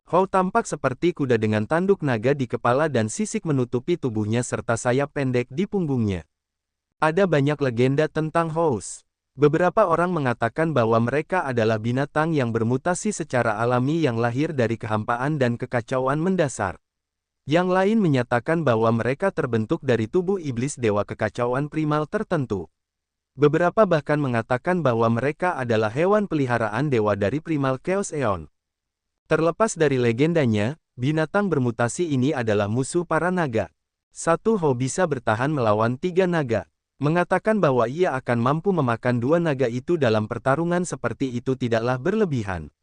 Hou tampak seperti kuda dengan tanduk naga di kepala dan sisik menutupi tubuhnya serta sayap pendek di punggungnya. Ada banyak legenda tentang Hous. Beberapa orang mengatakan bahwa mereka adalah binatang yang bermutasi secara alami yang lahir dari kehampaan dan kekacauan mendasar. Yang lain menyatakan bahwa mereka terbentuk dari tubuh iblis dewa kekacauan primal tertentu. Beberapa bahkan mengatakan bahwa mereka adalah hewan peliharaan dewa dari primal Chaos Eon. Terlepas dari legendanya, binatang bermutasi ini adalah musuh para naga. Satu Hou bisa bertahan melawan 3 naga. Mengatakan bahwa ia akan mampu memakan 2 naga itu dalam pertarungan seperti itu tidaklah berlebihan.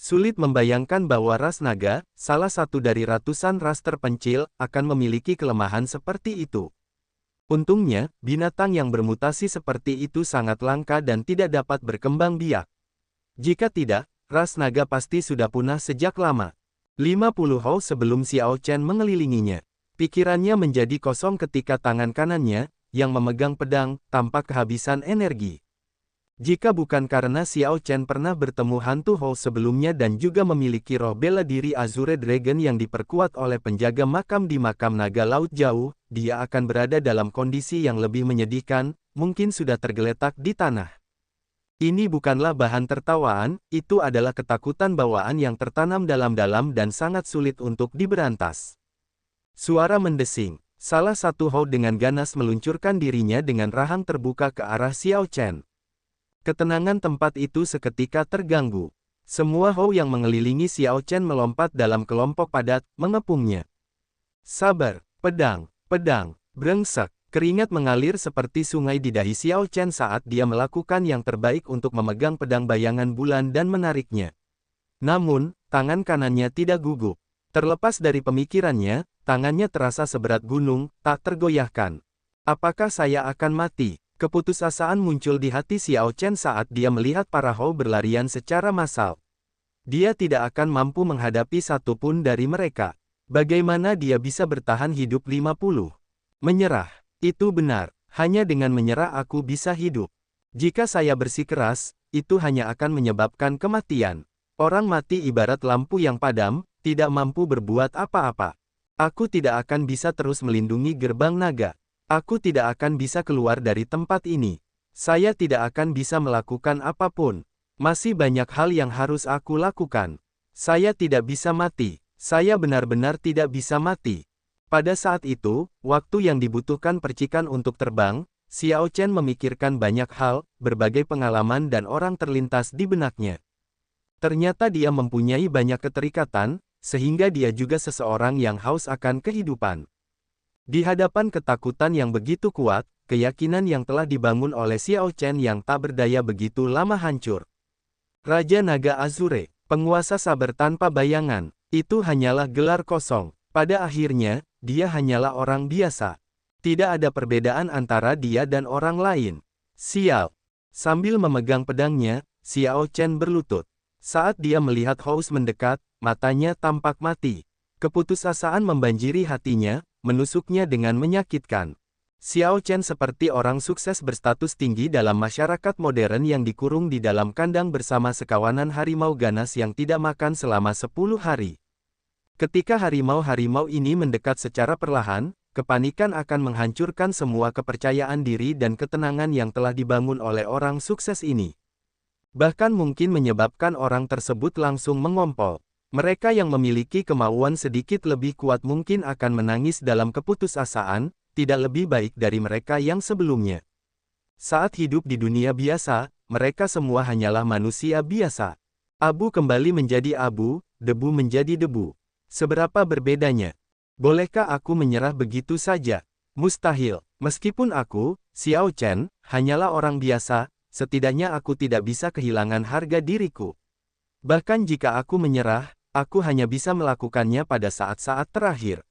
Sulit membayangkan bahwa ras naga, salah satu dari ratusan ras terpencil, akan memiliki kelemahan seperti itu. Untungnya, binatang yang bermutasi seperti itu sangat langka dan tidak dapat berkembang biak. Jika tidak, ras naga pasti sudah punah sejak lama. 50 Hou sebelum Xiao Chen mengelilinginya. Pikirannya menjadi kosong ketika tangan kanannya, yang memegang pedang, tampak kehabisan energi. Jika bukan karena Xiao Chen pernah bertemu hantu Hou sebelumnya dan juga memiliki roh bela diri Azure Dragon yang diperkuat oleh penjaga makam di makam naga laut jauh, dia akan berada dalam kondisi yang lebih menyedihkan, mungkin sudah tergeletak di tanah. Ini bukanlah bahan tertawaan, itu adalah ketakutan bawaan yang tertanam dalam-dalam dan sangat sulit untuk diberantas. Suara mendesing. Salah satu Hou dengan ganas meluncurkan dirinya dengan rahang terbuka ke arah Xiao Chen. Ketenangan tempat itu seketika terganggu. Semua Hou yang mengelilingi Xiao Chen melompat dalam kelompok padat, mengepungnya. Sabar, pedang, pedang, brengsek. Keringat mengalir seperti sungai di dahi Xiao Chen saat dia melakukan yang terbaik untuk memegang pedang bayangan bulan dan menariknya. Namun, tangan kanannya tidak gugup. Terlepas dari pemikirannya, tangannya terasa seberat gunung, tak tergoyahkan. Apakah saya akan mati? Keputusasaan muncul di hati Xiao Chen saat dia melihat para Hou berlarian secara massal. Dia tidak akan mampu menghadapi satu pun dari mereka. Bagaimana dia bisa bertahan hidup 50? Menyerah. Itu benar, hanya dengan menyerah aku bisa hidup. Jika saya bersikeras, itu hanya akan menyebabkan kematian. Orang mati ibarat lampu yang padam, tidak mampu berbuat apa-apa. Aku tidak akan bisa terus melindungi gerbang naga. Aku tidak akan bisa keluar dari tempat ini. Saya tidak akan bisa melakukan apapun. Masih banyak hal yang harus aku lakukan. Saya tidak bisa mati. Saya benar-benar tidak bisa mati. Pada saat itu, waktu yang dibutuhkan percikan untuk terbang, Xiao Chen memikirkan banyak hal, berbagai pengalaman dan orang terlintas di benaknya. Ternyata dia mempunyai banyak keterikatan, sehingga dia juga seseorang yang haus akan kehidupan. Di hadapan ketakutan yang begitu kuat, keyakinan yang telah dibangun oleh Xiao Chen yang tak berdaya begitu lama hancur. Raja Naga Azure, penguasa sabar tanpa bayangan, itu hanyalah gelar kosong. Pada akhirnya, dia hanyalah orang biasa. Tidak ada perbedaan antara dia dan orang lain. Sial. Sambil memegang pedangnya, Xiao Chen berlutut. Saat dia melihat Hous mendekat, matanya tampak mati. Keputusasaan membanjiri hatinya, menusuknya dengan menyakitkan. Xiao Chen seperti orang sukses berstatus tinggi dalam masyarakat modern yang dikurung di dalam kandang bersama sekawanan harimau ganas yang tidak makan selama 10 hari. Ketika harimau-harimau ini mendekat secara perlahan, kepanikan akan menghancurkan semua kepercayaan diri dan ketenangan yang telah dibangun oleh orang sukses ini. Bahkan mungkin menyebabkan orang tersebut langsung mengompol. Mereka yang memiliki kemauan sedikit lebih kuat mungkin akan menangis dalam keputusasaan, tidak lebih baik dari mereka yang sebelumnya. Saat hidup di dunia biasa, mereka semua hanyalah manusia biasa. Abu kembali menjadi abu, debu menjadi debu. Seberapa berbedanya? Bolehkah aku menyerah begitu saja? Mustahil. Meskipun aku, Xiao Chen, hanyalah orang biasa, setidaknya aku tidak bisa kehilangan harga diriku. Bahkan jika aku menyerah, aku hanya bisa melakukannya pada saat-saat terakhir.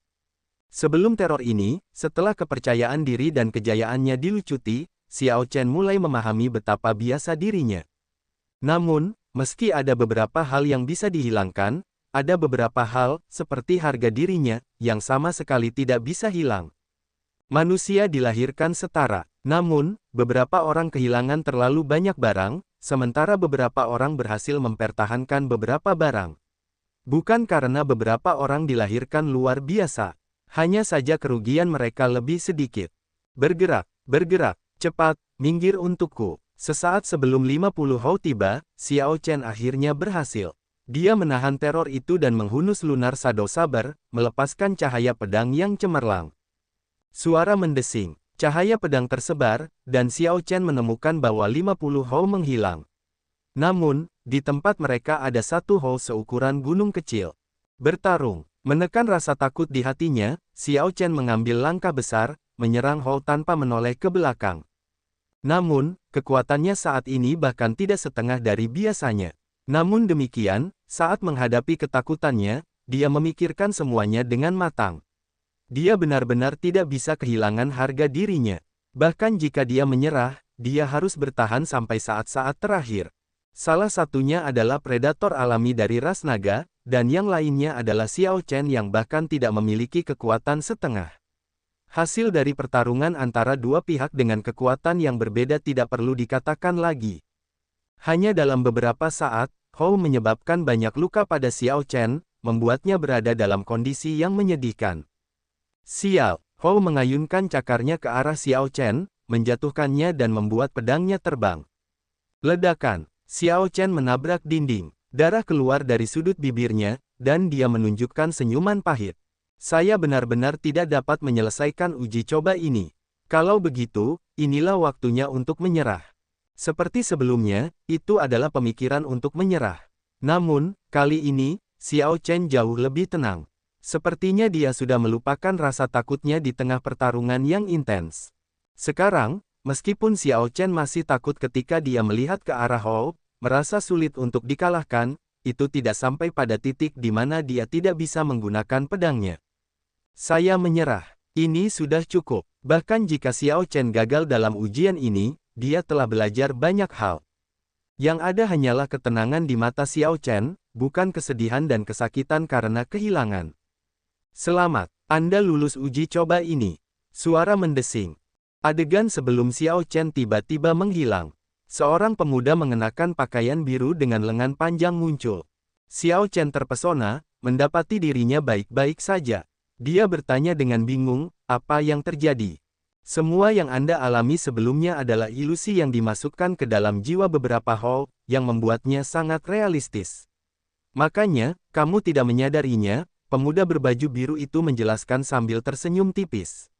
Sebelum teror ini, setelah kepercayaan diri dan kejayaannya dilucuti, Xiao Chen mulai memahami betapa biasa dirinya. Namun, meski ada beberapa hal yang bisa dihilangkan, ada beberapa hal, seperti harga dirinya, yang sama sekali tidak bisa hilang. Manusia dilahirkan setara, namun, beberapa orang kehilangan terlalu banyak barang, sementara beberapa orang berhasil mempertahankan beberapa barang. Bukan karena beberapa orang dilahirkan luar biasa. Hanya saja kerugian mereka lebih sedikit. Bergerak, bergerak, cepat, minggir untukku. Sesaat sebelum 50 Hou tiba, Xiao Chen akhirnya berhasil. Dia menahan teror itu dan menghunus Lunar Shadow Saber, melepaskan cahaya pedang yang cemerlang. Suara mendesing, cahaya pedang tersebar, dan Xiao Chen menemukan bahwa 50 Hou menghilang. Namun, di tempat mereka ada satu hole seukuran gunung kecil. Bertarung, menekan rasa takut di hatinya, Xiao Chen mengambil langkah besar, menyerang hole tanpa menoleh ke belakang. Namun, kekuatannya saat ini bahkan tidak setengah dari biasanya. Namun demikian, saat menghadapi ketakutannya, dia memikirkan semuanya dengan matang. Dia benar-benar tidak bisa kehilangan harga dirinya. Bahkan jika dia menyerah, dia harus bertahan sampai saat-saat terakhir. Salah satunya adalah predator alami dari ras naga, dan yang lainnya adalah Xiao Chen yang bahkan tidak memiliki kekuatan setengah. Hasil dari pertarungan antara dua pihak dengan kekuatan yang berbeda tidak perlu dikatakan lagi. Hanya dalam beberapa saat, Hou menyebabkan banyak luka pada Xiao Chen, membuatnya berada dalam kondisi yang menyedihkan. Sial, Hou mengayunkan cakarnya ke arah Xiao Chen, menjatuhkannya dan membuat pedangnya terbang. Ledakan. Xiao Chen menabrak dinding, darah keluar dari sudut bibirnya, dan dia menunjukkan senyuman pahit. Saya benar-benar tidak dapat menyelesaikan uji coba ini. Kalau begitu, inilah waktunya untuk menyerah. Seperti sebelumnya, itu adalah pemikiran untuk menyerah. Namun, kali ini, Xiao Chen jauh lebih tenang. Sepertinya dia sudah melupakan rasa takutnya di tengah pertarungan yang intens. Sekarang, meskipun Xiao Chen masih takut ketika dia melihat ke arah Hou, merasa sulit untuk dikalahkan, itu tidak sampai pada titik di mana dia tidak bisa menggunakan pedangnya. Saya menyerah. Ini sudah cukup. Bahkan jika Xiao Chen gagal dalam ujian ini, dia telah belajar banyak hal. Yang ada hanyalah ketenangan di mata Xiao Chen, bukan kesedihan dan kesakitan karena kehilangan. Selamat, Anda lulus uji coba ini. Suara mendesing. Adegan sebelum Xiao Chen tiba-tiba menghilang. Seorang pemuda mengenakan pakaian biru dengan lengan panjang muncul. Xiao Chen terpesona, mendapati dirinya baik-baik saja. Dia bertanya dengan bingung, apa yang terjadi? Semua yang Anda alami sebelumnya adalah ilusi yang dimasukkan ke dalam jiwa beberapa Hou, yang membuatnya sangat realistis. Makanya, kamu tidak menyadarinya, pemuda berbaju biru itu menjelaskan sambil tersenyum tipis.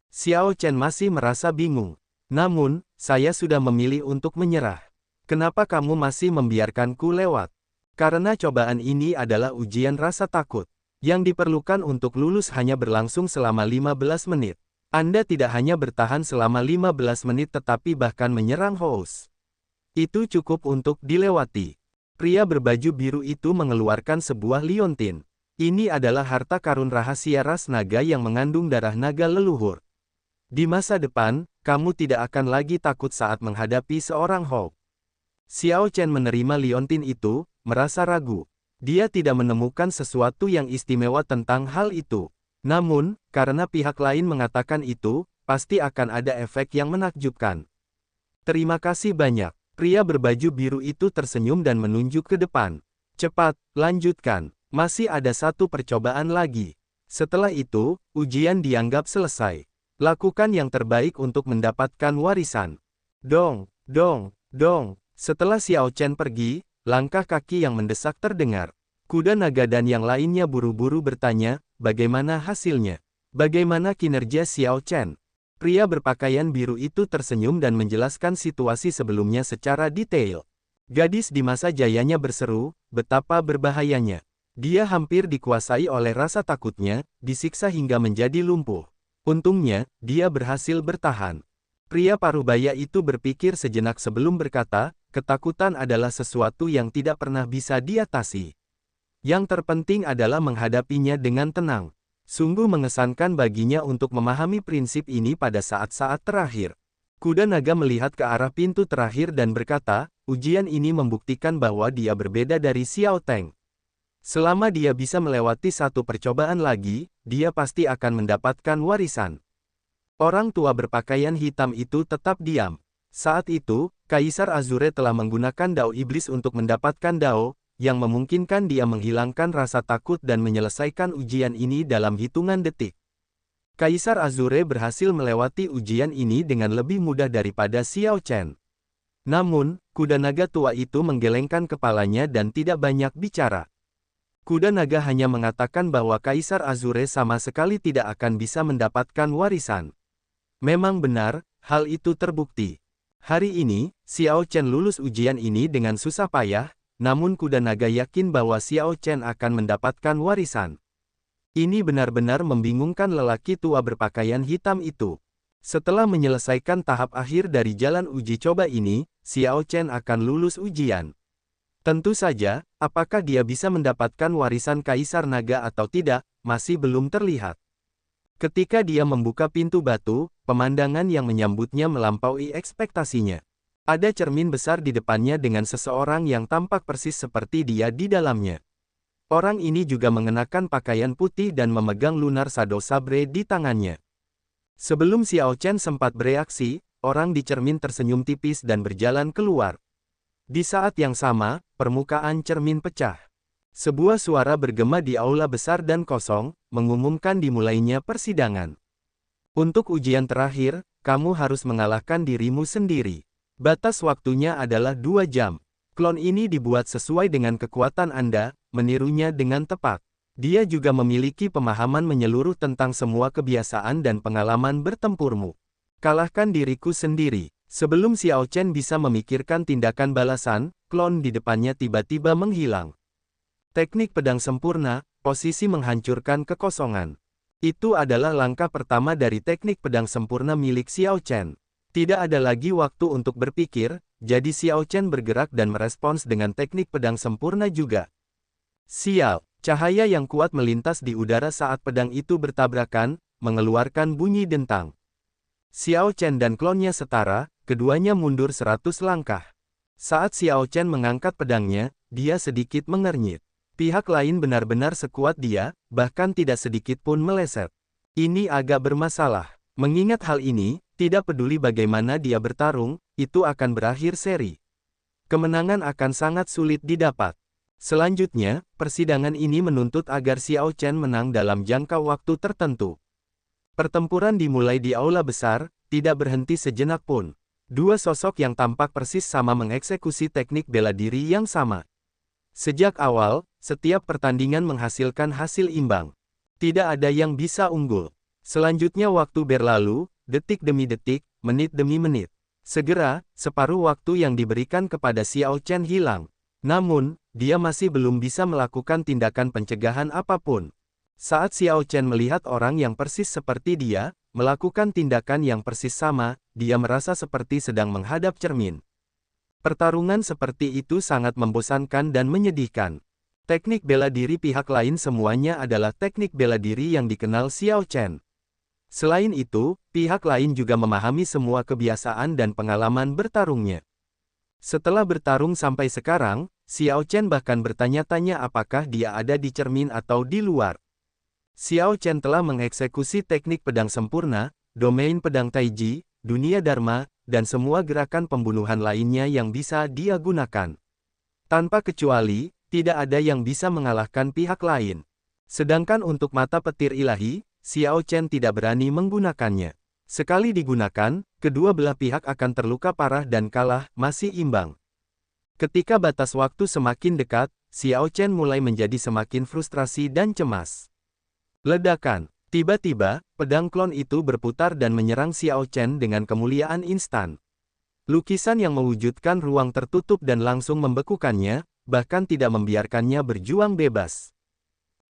Xiao Chen masih merasa bingung. Namun, saya sudah memilih untuk menyerah. Kenapa kamu masih membiarkanku lewat? Karena cobaan ini adalah ujian rasa takut. Yang diperlukan untuk lulus hanya berlangsung selama 15 menit. Anda tidak hanya bertahan selama 15 menit tetapi bahkan menyerang Hous. Itu cukup untuk dilewati. Pria berbaju biru itu mengeluarkan sebuah liontin. Ini adalah harta karun rahasia ras naga yang mengandung darah naga leluhur. Di masa depan, kamu tidak akan lagi takut saat menghadapi seorang Hou. Xiao Chen menerima liontin itu, merasa ragu. Dia tidak menemukan sesuatu yang istimewa tentang hal itu. Namun, karena pihak lain mengatakan itu, pasti akan ada efek yang menakjubkan. Terima kasih banyak. Pria berbaju biru itu tersenyum dan menunjuk ke depan. Cepat, lanjutkan. Masih ada satu percobaan lagi. Setelah itu, ujian dianggap selesai. Lakukan yang terbaik untuk mendapatkan warisan. Dong, dong, dong. Setelah Xiao Chen pergi, langkah kaki yang mendesak terdengar. Kuda naga dan yang lainnya buru-buru bertanya, bagaimana hasilnya? Bagaimana kinerja Xiao Chen? Pria berpakaian biru itu tersenyum dan menjelaskan situasi sebelumnya secara detail. Gadis di masa jayanya berseru, betapa berbahayanya. Dia hampir dikuasai oleh rasa takutnya, disiksa hingga menjadi lumpuh. Untungnya, dia berhasil bertahan. Pria parubaya itu berpikir sejenak sebelum berkata, ketakutan adalah sesuatu yang tidak pernah bisa diatasi. Yang terpenting adalah menghadapinya dengan tenang. Sungguh mengesankan baginya untuk memahami prinsip ini pada saat-saat terakhir. Kuda naga melihat ke arah pintu terakhir dan berkata, ujian ini membuktikan bahwa dia berbeda dari Xiao Teng. Selama dia bisa melewati satu percobaan lagi, dia pasti akan mendapatkan warisan. Orang tua berpakaian hitam itu tetap diam. Saat itu, Kaisar Azure telah menggunakan Dao Iblis untuk mendapatkan Dao, yang memungkinkan dia menghilangkan rasa takut dan menyelesaikan ujian ini dalam hitungan detik. Kaisar Azure berhasil melewati ujian ini dengan lebih mudah daripada Xiao Chen. Namun, kuda naga tua itu menggelengkan kepalanya dan tidak banyak bicara. Kuda naga hanya mengatakan bahwa Kaisar Azure sama sekali tidak akan bisa mendapatkan warisan. Memang benar, hal itu terbukti. Hari ini, Xiao Chen lulus ujian ini dengan susah payah, namun kuda naga yakin bahwa Xiao Chen akan mendapatkan warisan. Ini benar-benar membingungkan lelaki tua berpakaian hitam itu. Setelah menyelesaikan tahap akhir dari jalan uji coba ini, Xiao Chen akan lulus ujian. Tentu saja, apakah dia bisa mendapatkan warisan Kaisar Naga atau tidak, masih belum terlihat. Ketika dia membuka pintu batu, pemandangan yang menyambutnya melampaui ekspektasinya. Ada cermin besar di depannya dengan seseorang yang tampak persis seperti dia di dalamnya. Orang ini juga mengenakan pakaian putih dan memegang lunar Shadow Sabre di tangannya. Sebelum Xiao Chen sempat bereaksi, orang di cermin tersenyum tipis dan berjalan keluar. Di saat yang sama, permukaan cermin pecah. Sebuah suara bergema di aula besar dan kosong, mengumumkan dimulainya persidangan. Untuk ujian terakhir, kamu harus mengalahkan dirimu sendiri. Batas waktunya adalah 2 jam. Klon ini dibuat sesuai dengan kekuatan Anda, menirunya dengan tepat. Dia juga memiliki pemahaman menyeluruh tentang semua kebiasaan dan pengalaman bertempurmu. Kalahkan diriku sendiri. Sebelum Xiao Chen bisa memikirkan tindakan balasan, klon di depannya tiba-tiba menghilang. Teknik pedang sempurna, posisi menghancurkan kekosongan. Itu adalah langkah pertama dari teknik pedang sempurna milik Xiao Chen. Tidak ada lagi waktu untuk berpikir, jadi Xiao Chen bergerak dan merespons dengan teknik pedang sempurna juga. Sial, cahaya yang kuat melintas di udara saat pedang itu bertabrakan, mengeluarkan bunyi dentang. Xiao Chen dan klonnya setara, keduanya mundur 100 langkah. Saat Xiao Chen mengangkat pedangnya, dia sedikit mengernyit. Pihak lain benar-benar sekuat dia, bahkan tidak sedikit pun meleset. Ini agak bermasalah. Mengingat hal ini, tidak peduli bagaimana dia bertarung, itu akan berakhir seri. Kemenangan akan sangat sulit didapat. Selanjutnya, persidangan ini menuntut agar Xiao Chen menang dalam jangka waktu tertentu. Pertempuran dimulai di aula besar, tidak berhenti sejenak pun. Dua sosok yang tampak persis sama mengeksekusi teknik bela diri yang sama. Sejak awal, setiap pertandingan menghasilkan hasil imbang. Tidak ada yang bisa unggul. Selanjutnya waktu berlalu, detik demi detik, menit demi menit. Segera, separuh waktu yang diberikan kepada Xiao Chen hilang. Namun, dia masih belum bisa melakukan tindakan pencegahan apapun. Saat Xiao Chen melihat orang yang persis seperti dia, melakukan tindakan yang persis sama, dia merasa seperti sedang menghadap cermin. Pertarungan seperti itu sangat membosankan dan menyedihkan. Teknik bela diri pihak lain semuanya adalah teknik bela diri yang dikenal Xiao Chen. Selain itu, pihak lain juga memahami semua kebiasaan dan pengalaman bertarungnya. Setelah bertarung sampai sekarang, Xiao Chen bahkan bertanya-tanya apakah dia ada di cermin atau di luar. Xiao Chen telah mengeksekusi teknik pedang sempurna, domain pedang Taiji, dunia Dharma, dan semua gerakan pembunuhan lainnya yang bisa dia gunakan. Tanpa kecuali, tidak ada yang bisa mengalahkan pihak lain. Sedangkan untuk mata petir ilahi, Xiao Chen tidak berani menggunakannya. Sekali digunakan, kedua belah pihak akan terluka parah dan kalah, masih imbang. Ketika batas waktu semakin dekat, Xiao Chen mulai menjadi semakin frustrasi dan cemas. Ledakan. Tiba-tiba, pedang klon itu berputar dan menyerang Xiao Chen dengan kemuliaan instan. Lukisan yang mewujudkan ruang tertutup dan langsung membekukannya, bahkan tidak membiarkannya berjuang bebas.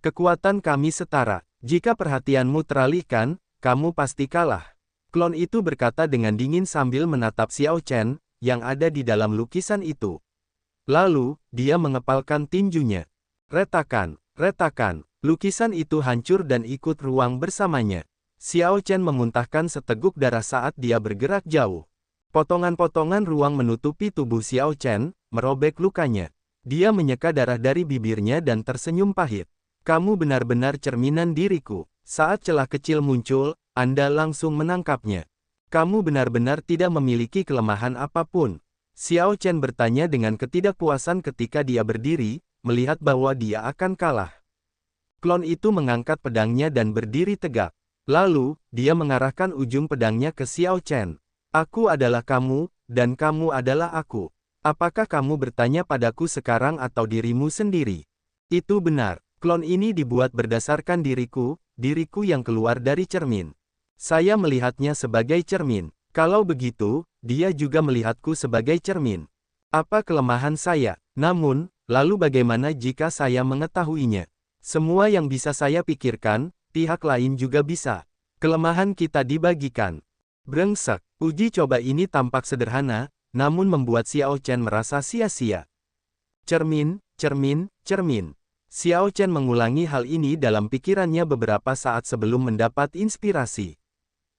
Kekuatan kami setara. Jika perhatianmu teralihkan, kamu pasti kalah. Klon itu berkata dengan dingin sambil menatap Xiao Chen, yang ada di dalam lukisan itu. Lalu, dia mengepalkan tinjunya. Retakan, retakan. Lukisan itu hancur dan ikut ruang bersamanya. Xiao Chen memuntahkan seteguk darah saat dia bergerak jauh. Potongan-potongan ruang menutupi tubuh Xiao Chen, merobek lukanya. Dia menyeka darah dari bibirnya dan tersenyum pahit. Kamu benar-benar cerminan diriku. Saat celah kecil muncul, Anda langsung menangkapnya. Kamu benar-benar tidak memiliki kelemahan apapun. Xiao Chen bertanya dengan ketidakpuasan ketika dia berdiri, melihat bahwa dia akan kalah. Klon itu mengangkat pedangnya dan berdiri tegak. Lalu, dia mengarahkan ujung pedangnya ke Xiao Chen. Aku adalah kamu, dan kamu adalah aku. Apakah kamu bertanya padaku sekarang atau dirimu sendiri? Itu benar. Klon ini dibuat berdasarkan diriku yang keluar dari cermin. Saya melihatnya sebagai cermin. Kalau begitu, dia juga melihatku sebagai cermin. Apa kelemahan saya? Namun, lalu bagaimana jika saya mengetahuinya? Semua yang bisa saya pikirkan, pihak lain juga bisa. Kelemahan kita dibagikan. Brengsek. Uji coba ini tampak sederhana, namun membuat Xiao Chen merasa sia-sia. Cermin, cermin, cermin. Xiao Chen mengulangi hal ini dalam pikirannya beberapa saat sebelum mendapat inspirasi.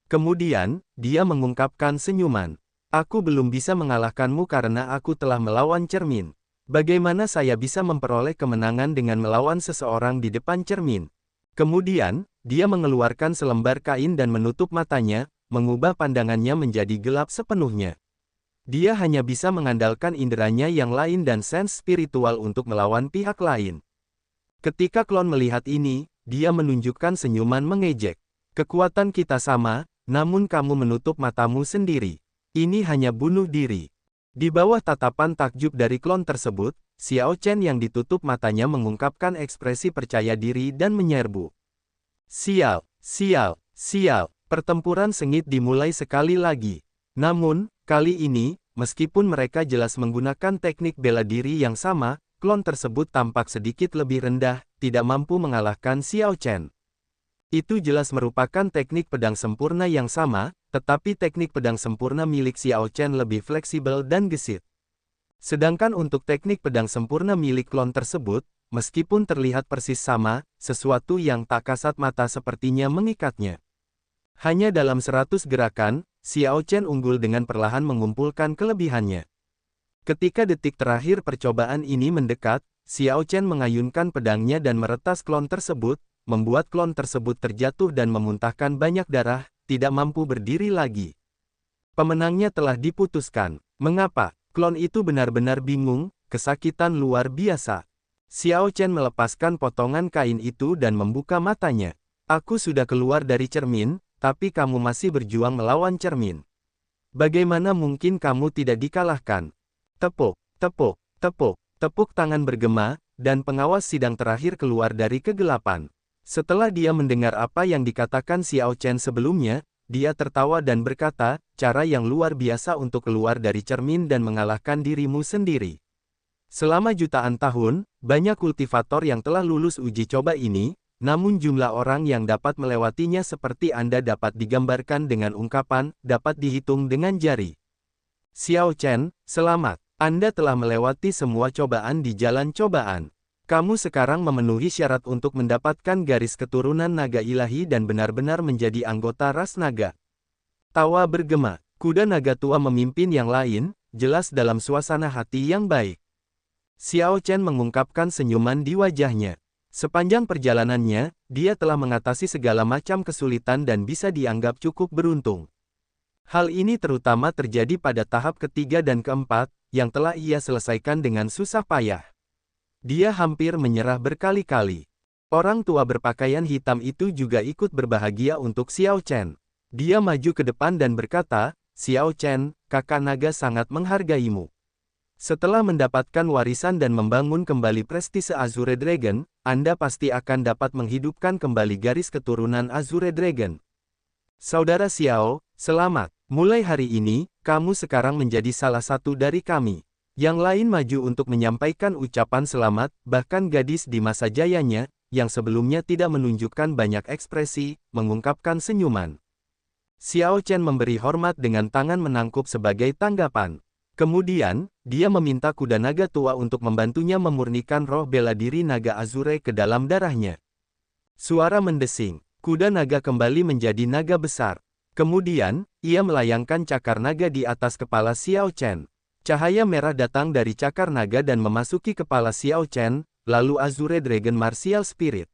Kemudian, dia mengungkapkan senyuman. Aku belum bisa mengalahkanmu karena aku telah melawan cermin. Bagaimana saya bisa memperoleh kemenangan dengan melawan seseorang di depan cermin? Kemudian, dia mengeluarkan selembar kain dan menutup matanya, mengubah pandangannya menjadi gelap sepenuhnya. Dia hanya bisa mengandalkan inderanya yang lain dan sense spiritual untuk melawan pihak lain. Ketika klon melihat ini, dia menunjukkan senyuman mengejek. Kekuatan kita sama, namun kamu menutup matamu sendiri. Ini hanya bunuh diri. Di bawah tatapan takjub dari klon tersebut, Xiao Chen yang ditutup matanya mengungkapkan ekspresi percaya diri dan menyerbu. Sial, sial, sial. Pertempuran sengit dimulai sekali lagi. Namun, kali ini, meskipun mereka jelas menggunakan teknik bela diri yang sama, klon tersebut tampak sedikit lebih rendah, tidak mampu mengalahkan Xiao Chen. Itu jelas merupakan teknik pedang sempurna yang sama, tetapi teknik pedang sempurna milik Xiao Chen lebih fleksibel dan gesit. Sedangkan untuk teknik pedang sempurna milik klon tersebut, meskipun terlihat persis sama, sesuatu yang tak kasat mata sepertinya mengikatnya. Hanya dalam 100 gerakan, Xiao Chen unggul dengan perlahan mengumpulkan kelebihannya. Ketika detik terakhir percobaan ini mendekat, Xiao Chen mengayunkan pedangnya dan meretas klon tersebut, membuat klon tersebut terjatuh dan memuntahkan banyak darah, tidak mampu berdiri lagi. Pemenangnya telah diputuskan. Mengapa? Klon itu benar-benar bingung, kesakitan luar biasa. Xiao Chen melepaskan potongan kain itu dan membuka matanya. Aku sudah keluar dari cermin, tapi kamu masih berjuang melawan cermin. Bagaimana mungkin kamu tidak dikalahkan? Tepuk, tepuk, tepuk, tepuk tangan bergema, dan pengawas sidang terakhir keluar dari kegelapan. Setelah dia mendengar apa yang dikatakan Xiao Chen sebelumnya, dia tertawa dan berkata, cara yang luar biasa untuk keluar dari cermin dan mengalahkan dirimu sendiri. Selama jutaan tahun, banyak kultivator yang telah lulus uji coba ini, namun jumlah orang yang dapat melewatinya seperti Anda dapat digambarkan dengan ungkapan, dapat dihitung dengan jari. Xiao Chen, selamat. Anda telah melewati semua cobaan di jalan cobaan. Kamu sekarang memenuhi syarat untuk mendapatkan garis keturunan naga ilahi dan benar-benar menjadi anggota ras naga. Tawa bergema. Kuda naga tua memimpin yang lain, jelas dalam suasana hati yang baik. Xiao Chen mengungkapkan senyuman di wajahnya. Sepanjang perjalanannya, dia telah mengatasi segala macam kesulitan dan bisa dianggap cukup beruntung. Hal ini terutama terjadi pada tahap ketiga dan keempat, yang telah ia selesaikan dengan susah payah. Dia hampir menyerah berkali-kali. Orang tua berpakaian hitam itu juga ikut berbahagia untuk Xiao Chen. Dia maju ke depan dan berkata, Xiao Chen, kakak naga sangat menghargaimu. Setelah mendapatkan warisan dan membangun kembali prestise Azure Dragon, Anda pasti akan dapat menghidupkan kembali garis keturunan Azure Dragon. Saudara Xiao, selamat. Mulai hari ini, kamu sekarang menjadi salah satu dari kami. Yang lain maju untuk menyampaikan ucapan selamat, bahkan gadis di masa jayanya, yang sebelumnya tidak menunjukkan banyak ekspresi, mengungkapkan senyuman. Xiao Chen memberi hormat dengan tangan menangkup sebagai tanggapan. Kemudian, dia meminta kuda naga tua untuk membantunya memurnikan roh bela diri naga Azure ke dalam darahnya. Suara mendesing. Kuda naga kembali menjadi naga besar. Kemudian, ia melayangkan cakar naga di atas kepala Xiao Chen. Cahaya merah datang dari cakar naga dan memasuki kepala Xiao Chen, lalu Azure Dragon Martial Spirit.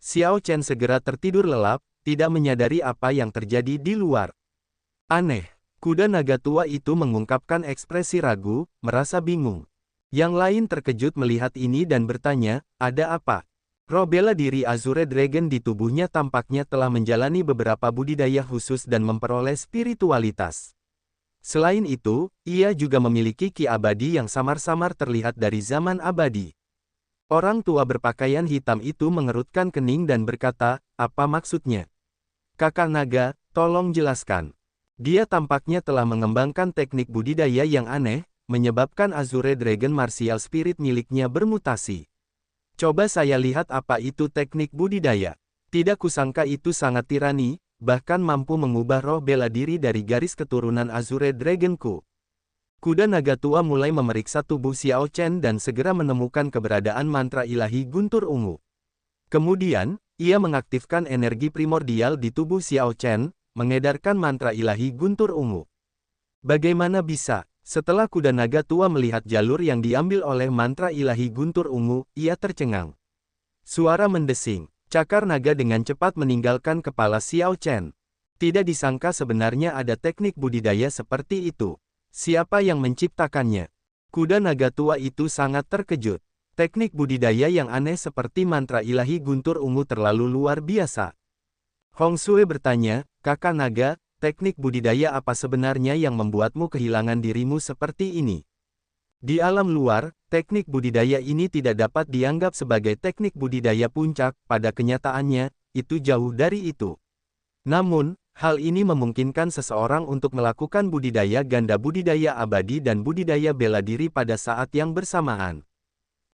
Xiao Chen segera tertidur lelap, tidak menyadari apa yang terjadi di luar. Aneh, kuda naga tua itu mengungkapkan ekspresi ragu, merasa bingung. Yang lain terkejut melihat ini dan bertanya, ada apa? Roh bela diri Azure Dragon di tubuhnya tampaknya telah menjalani beberapa budidaya khusus dan memperoleh spiritualitas. Selain itu, ia juga memiliki ki abadi yang samar-samar terlihat dari zaman abadi. Orang tua berpakaian hitam itu mengerutkan kening dan berkata, apa maksudnya? Kakak naga, tolong jelaskan. Dia tampaknya telah mengembangkan teknik budidaya yang aneh, menyebabkan Azure Dragon Martial Spirit miliknya bermutasi. Coba saya lihat apa itu teknik budidaya. Tidak kusangka itu sangat tirani, bahkan mampu mengubah roh bela diri dari garis keturunan Azure Dragonku. Kuda naga tua mulai memeriksa tubuh Xiao Chen dan segera menemukan keberadaan mantra ilahi guntur ungu. Kemudian, ia mengaktifkan energi primordial di tubuh Xiao Chen, mengedarkan mantra ilahi guntur ungu. Bagaimana bisa? Setelah kuda naga tua melihat jalur yang diambil oleh mantra ilahi guntur ungu, ia tercengang. Suara mendesing. Cakar naga dengan cepat meninggalkan kepala Xiao Chen. Tidak disangka sebenarnya ada teknik budidaya seperti itu. Siapa yang menciptakannya? Kuda naga tua itu sangat terkejut. Teknik budidaya yang aneh seperti mantra ilahi guntur ungu terlalu luar biasa. Hong Sui bertanya, kakak naga, teknik budidaya apa sebenarnya yang membuatmu kehilangan dirimu seperti ini? Di alam luar, teknik budidaya ini tidak dapat dianggap sebagai teknik budidaya puncak, pada kenyataannya, itu jauh dari itu. Namun, hal ini memungkinkan seseorang untuk melakukan budidaya ganda budidaya abadi dan budidaya bela diri pada saat yang bersamaan.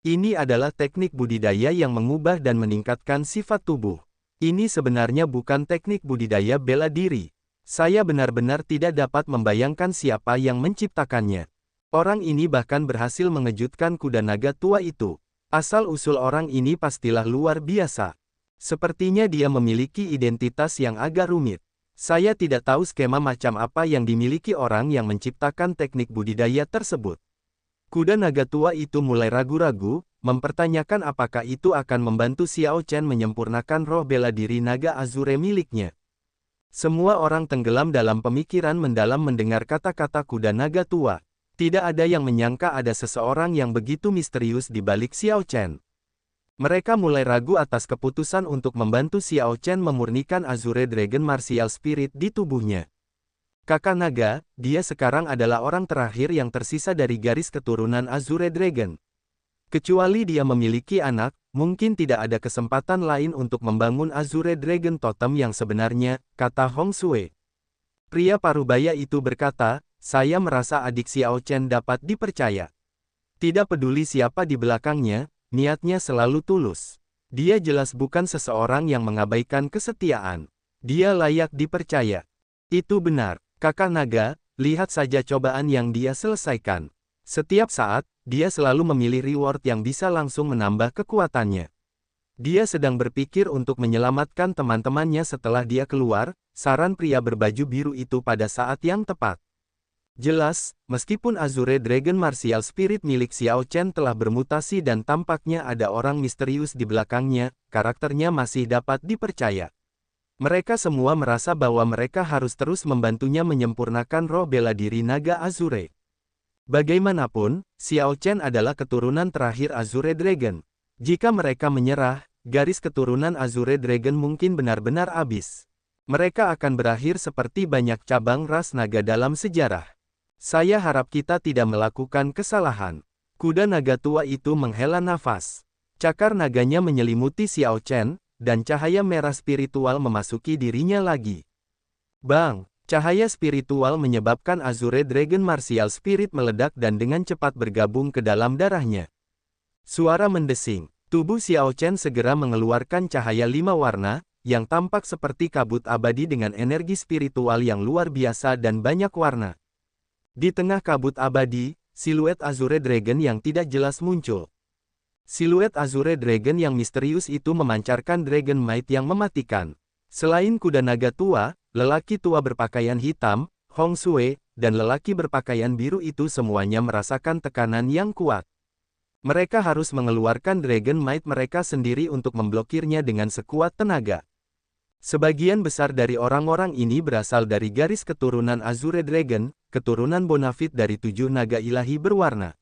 Ini adalah teknik budidaya yang mengubah dan meningkatkan sifat tubuh. Ini sebenarnya bukan teknik budidaya bela diri. Saya benar-benar tidak dapat membayangkan siapa yang menciptakannya. Orang ini bahkan berhasil mengejutkan kuda naga tua itu. Asal-usul orang ini pastilah luar biasa. Sepertinya dia memiliki identitas yang agak rumit. Saya tidak tahu skema macam apa yang dimiliki orang yang menciptakan teknik budidaya tersebut. Kuda naga tua itu mulai ragu-ragu, mempertanyakan apakah itu akan membantu Xiao Chen menyempurnakan roh bela diri naga Azure miliknya. Semua orang tenggelam dalam pemikiran mendalam mendengar kata-kata kuda naga tua. Tidak ada yang menyangka ada seseorang yang begitu misterius di balik Xiao Chen. Mereka mulai ragu atas keputusan untuk membantu Xiao Chen memurnikan Azure Dragon Martial Spirit di tubuhnya. Kakak naga, dia sekarang adalah orang terakhir yang tersisa dari garis keturunan Azure Dragon. Kecuali dia memiliki anak, mungkin tidak ada kesempatan lain untuk membangun Azure Dragon Totem yang sebenarnya, kata Hong Sui. Pria parubaya itu berkata, saya merasa adik Xiao Chen dapat dipercaya. Tidak peduli siapa di belakangnya, niatnya selalu tulus. Dia jelas bukan seseorang yang mengabaikan kesetiaan. Dia layak dipercaya. Itu benar, kakak naga, lihat saja cobaan yang dia selesaikan. Setiap saat, dia selalu memilih reward yang bisa langsung menambah kekuatannya. Dia sedang berpikir untuk menyelamatkan teman-temannya setelah dia keluar, saran pria berbaju biru itu pada saat yang tepat. Jelas, meskipun Azure Dragon Martial Spirit milik Xiao Chen telah bermutasi dan tampaknya ada orang misterius di belakangnya, karakternya masih dapat dipercaya. Mereka semua merasa bahwa mereka harus terus membantunya menyempurnakan roh bela diri naga Azure. Bagaimanapun, Xiao Chen adalah keturunan terakhir Azure Dragon. Jika mereka menyerah, garis keturunan Azure Dragon mungkin benar-benar habis. Mereka akan berakhir seperti banyak cabang ras naga dalam sejarah. Saya harap kita tidak melakukan kesalahan. Kuda naga tua itu menghela nafas. Cakar naganya menyelimuti Xiao Chen, dan cahaya merah spiritual memasuki dirinya lagi. Bang! Cahaya spiritual menyebabkan Azure Dragon Martial Spirit meledak dan dengan cepat bergabung ke dalam darahnya. Suara mendesing. Tubuh Xiao Chen segera mengeluarkan cahaya 5 warna, yang tampak seperti kabut abadi dengan energi spiritual yang luar biasa dan banyak warna. Di tengah kabut abadi, siluet Azure Dragon yang tidak jelas muncul. Siluet Azure Dragon yang misterius itu memancarkan Dragon Might yang mematikan. Selain kuda naga tua, lelaki tua berpakaian hitam, Hong Sui, dan lelaki berpakaian biru itu semuanya merasakan tekanan yang kuat. Mereka harus mengeluarkan Dragon Might mereka sendiri untuk memblokirnya dengan sekuat tenaga. Sebagian besar dari orang-orang ini berasal dari garis keturunan Azure Dragon, keturunan bonafit dari 7 naga ilahi berwarna.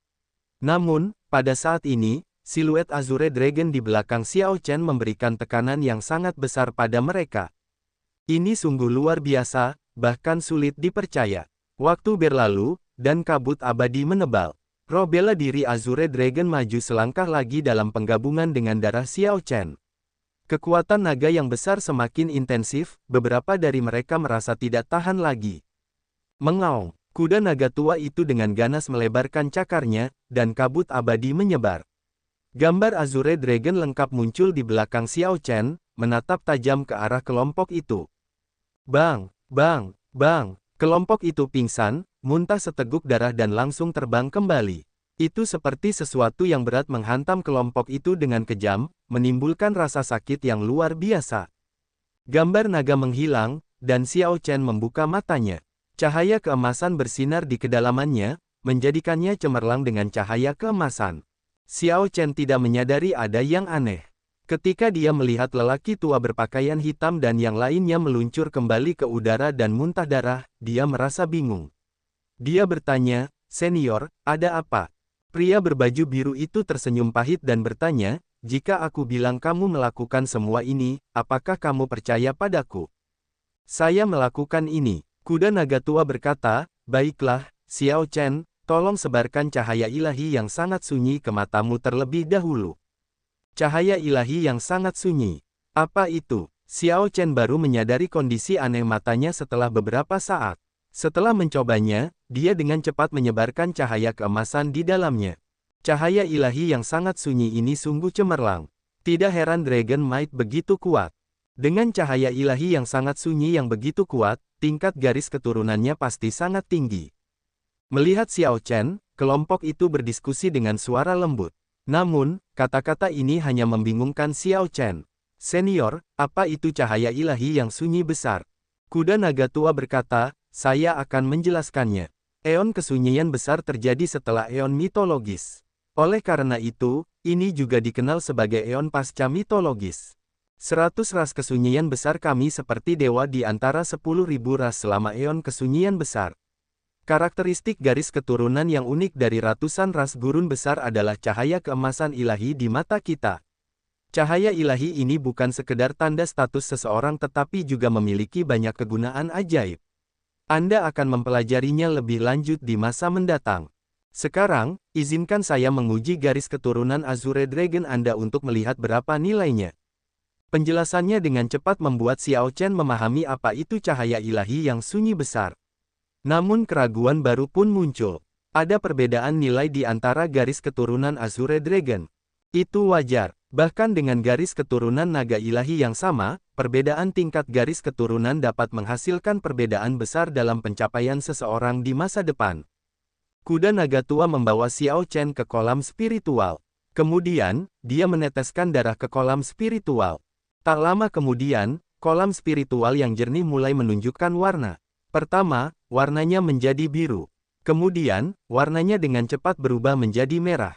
Namun, pada saat ini, siluet Azure Dragon di belakang Xiao Chen memberikan tekanan yang sangat besar pada mereka. Ini sungguh luar biasa, bahkan sulit dipercaya. Waktu berlalu, dan kabut abadi menebal. Roh bela diri Azure Dragon maju selangkah lagi dalam penggabungan dengan darah Xiao Chen. Kekuatan naga yang besar semakin intensif, beberapa dari mereka merasa tidak tahan lagi. Mengaung, kuda naga tua itu dengan ganas melebarkan cakarnya, dan kabut abadi menyebar. Gambar Azure Dragon lengkap muncul di belakang Xiao Chen, menatap tajam ke arah kelompok itu. Bang, bang, bang, kelompok itu pingsan, muntah seteguk darah dan langsung terbang kembali. Itu seperti sesuatu yang berat menghantam kelompok itu dengan kejam, menimbulkan rasa sakit yang luar biasa. Gambar naga menghilang, dan Xiao Chen membuka matanya. Cahaya keemasan bersinar di kedalamannya, menjadikannya cemerlang dengan cahaya keemasan. Xiao Chen tidak menyadari ada yang aneh. Ketika dia melihat lelaki tua berpakaian hitam dan yang lainnya meluncur kembali ke udara dan muntah darah, dia merasa bingung. Dia bertanya, "Senior, ada apa?" Pria berbaju biru itu tersenyum pahit dan bertanya, "Jika aku bilang kamu melakukan semua ini, apakah kamu percaya padaku?" "Saya melakukan ini." Kuda naga tua berkata, "Baiklah, Xiao Chen, tolong sebarkan cahaya ilahi yang sangat sunyi ke matamu terlebih dahulu." Cahaya ilahi yang sangat sunyi. Apa itu? Xiao Chen baru menyadari kondisi aneh matanya setelah beberapa saat. Setelah mencobanya, dia dengan cepat menyebarkan cahaya keemasan di dalamnya. Cahaya ilahi yang sangat sunyi ini sungguh cemerlang. Tidak heran Dragon Might begitu kuat. Dengan cahaya ilahi yang sangat sunyi yang begitu kuat, tingkat garis keturunannya pasti sangat tinggi. Melihat Xiao Chen, kelompok itu berdiskusi dengan suara lembut. Namun, kata-kata ini hanya membingungkan Xiao Chen. "Senior, apa itu cahaya ilahi yang sunyi besar?" Kuda naga tua berkata, "Saya akan menjelaskannya. Eon kesunyian besar terjadi setelah eon mitologis. Oleh karena itu, ini juga dikenal sebagai eon pasca mitologis. 100 ras kesunyian besar kami seperti dewa di antara 10.000 ras selama eon kesunyian besar. Karakteristik garis keturunan yang unik dari ratusan ras gurun besar adalah cahaya keemasan ilahi di mata kita. Cahaya ilahi ini bukan sekedar tanda status seseorang tetapi juga memiliki banyak kegunaan ajaib. Anda akan mempelajarinya lebih lanjut di masa mendatang. Sekarang, izinkan saya menguji garis keturunan Azure Dragon Anda untuk melihat berapa nilainya." Penjelasannya dengan cepat membuat Xiao Chen memahami apa itu cahaya ilahi yang sunyi besar. Namun keraguan baru pun muncul. Ada perbedaan nilai di antara garis keturunan Azure Dragon. Itu wajar. Bahkan dengan garis keturunan naga ilahi yang sama, perbedaan tingkat garis keturunan dapat menghasilkan perbedaan besar dalam pencapaian seseorang di masa depan. Kuda naga tua membawa Xiao Chen ke kolam spiritual. Kemudian, dia meneteskan darah ke kolam spiritual. Tak lama kemudian, kolam spiritual yang jernih mulai menunjukkan warna. Pertama, warnanya menjadi biru. Kemudian, warnanya dengan cepat berubah menjadi merah.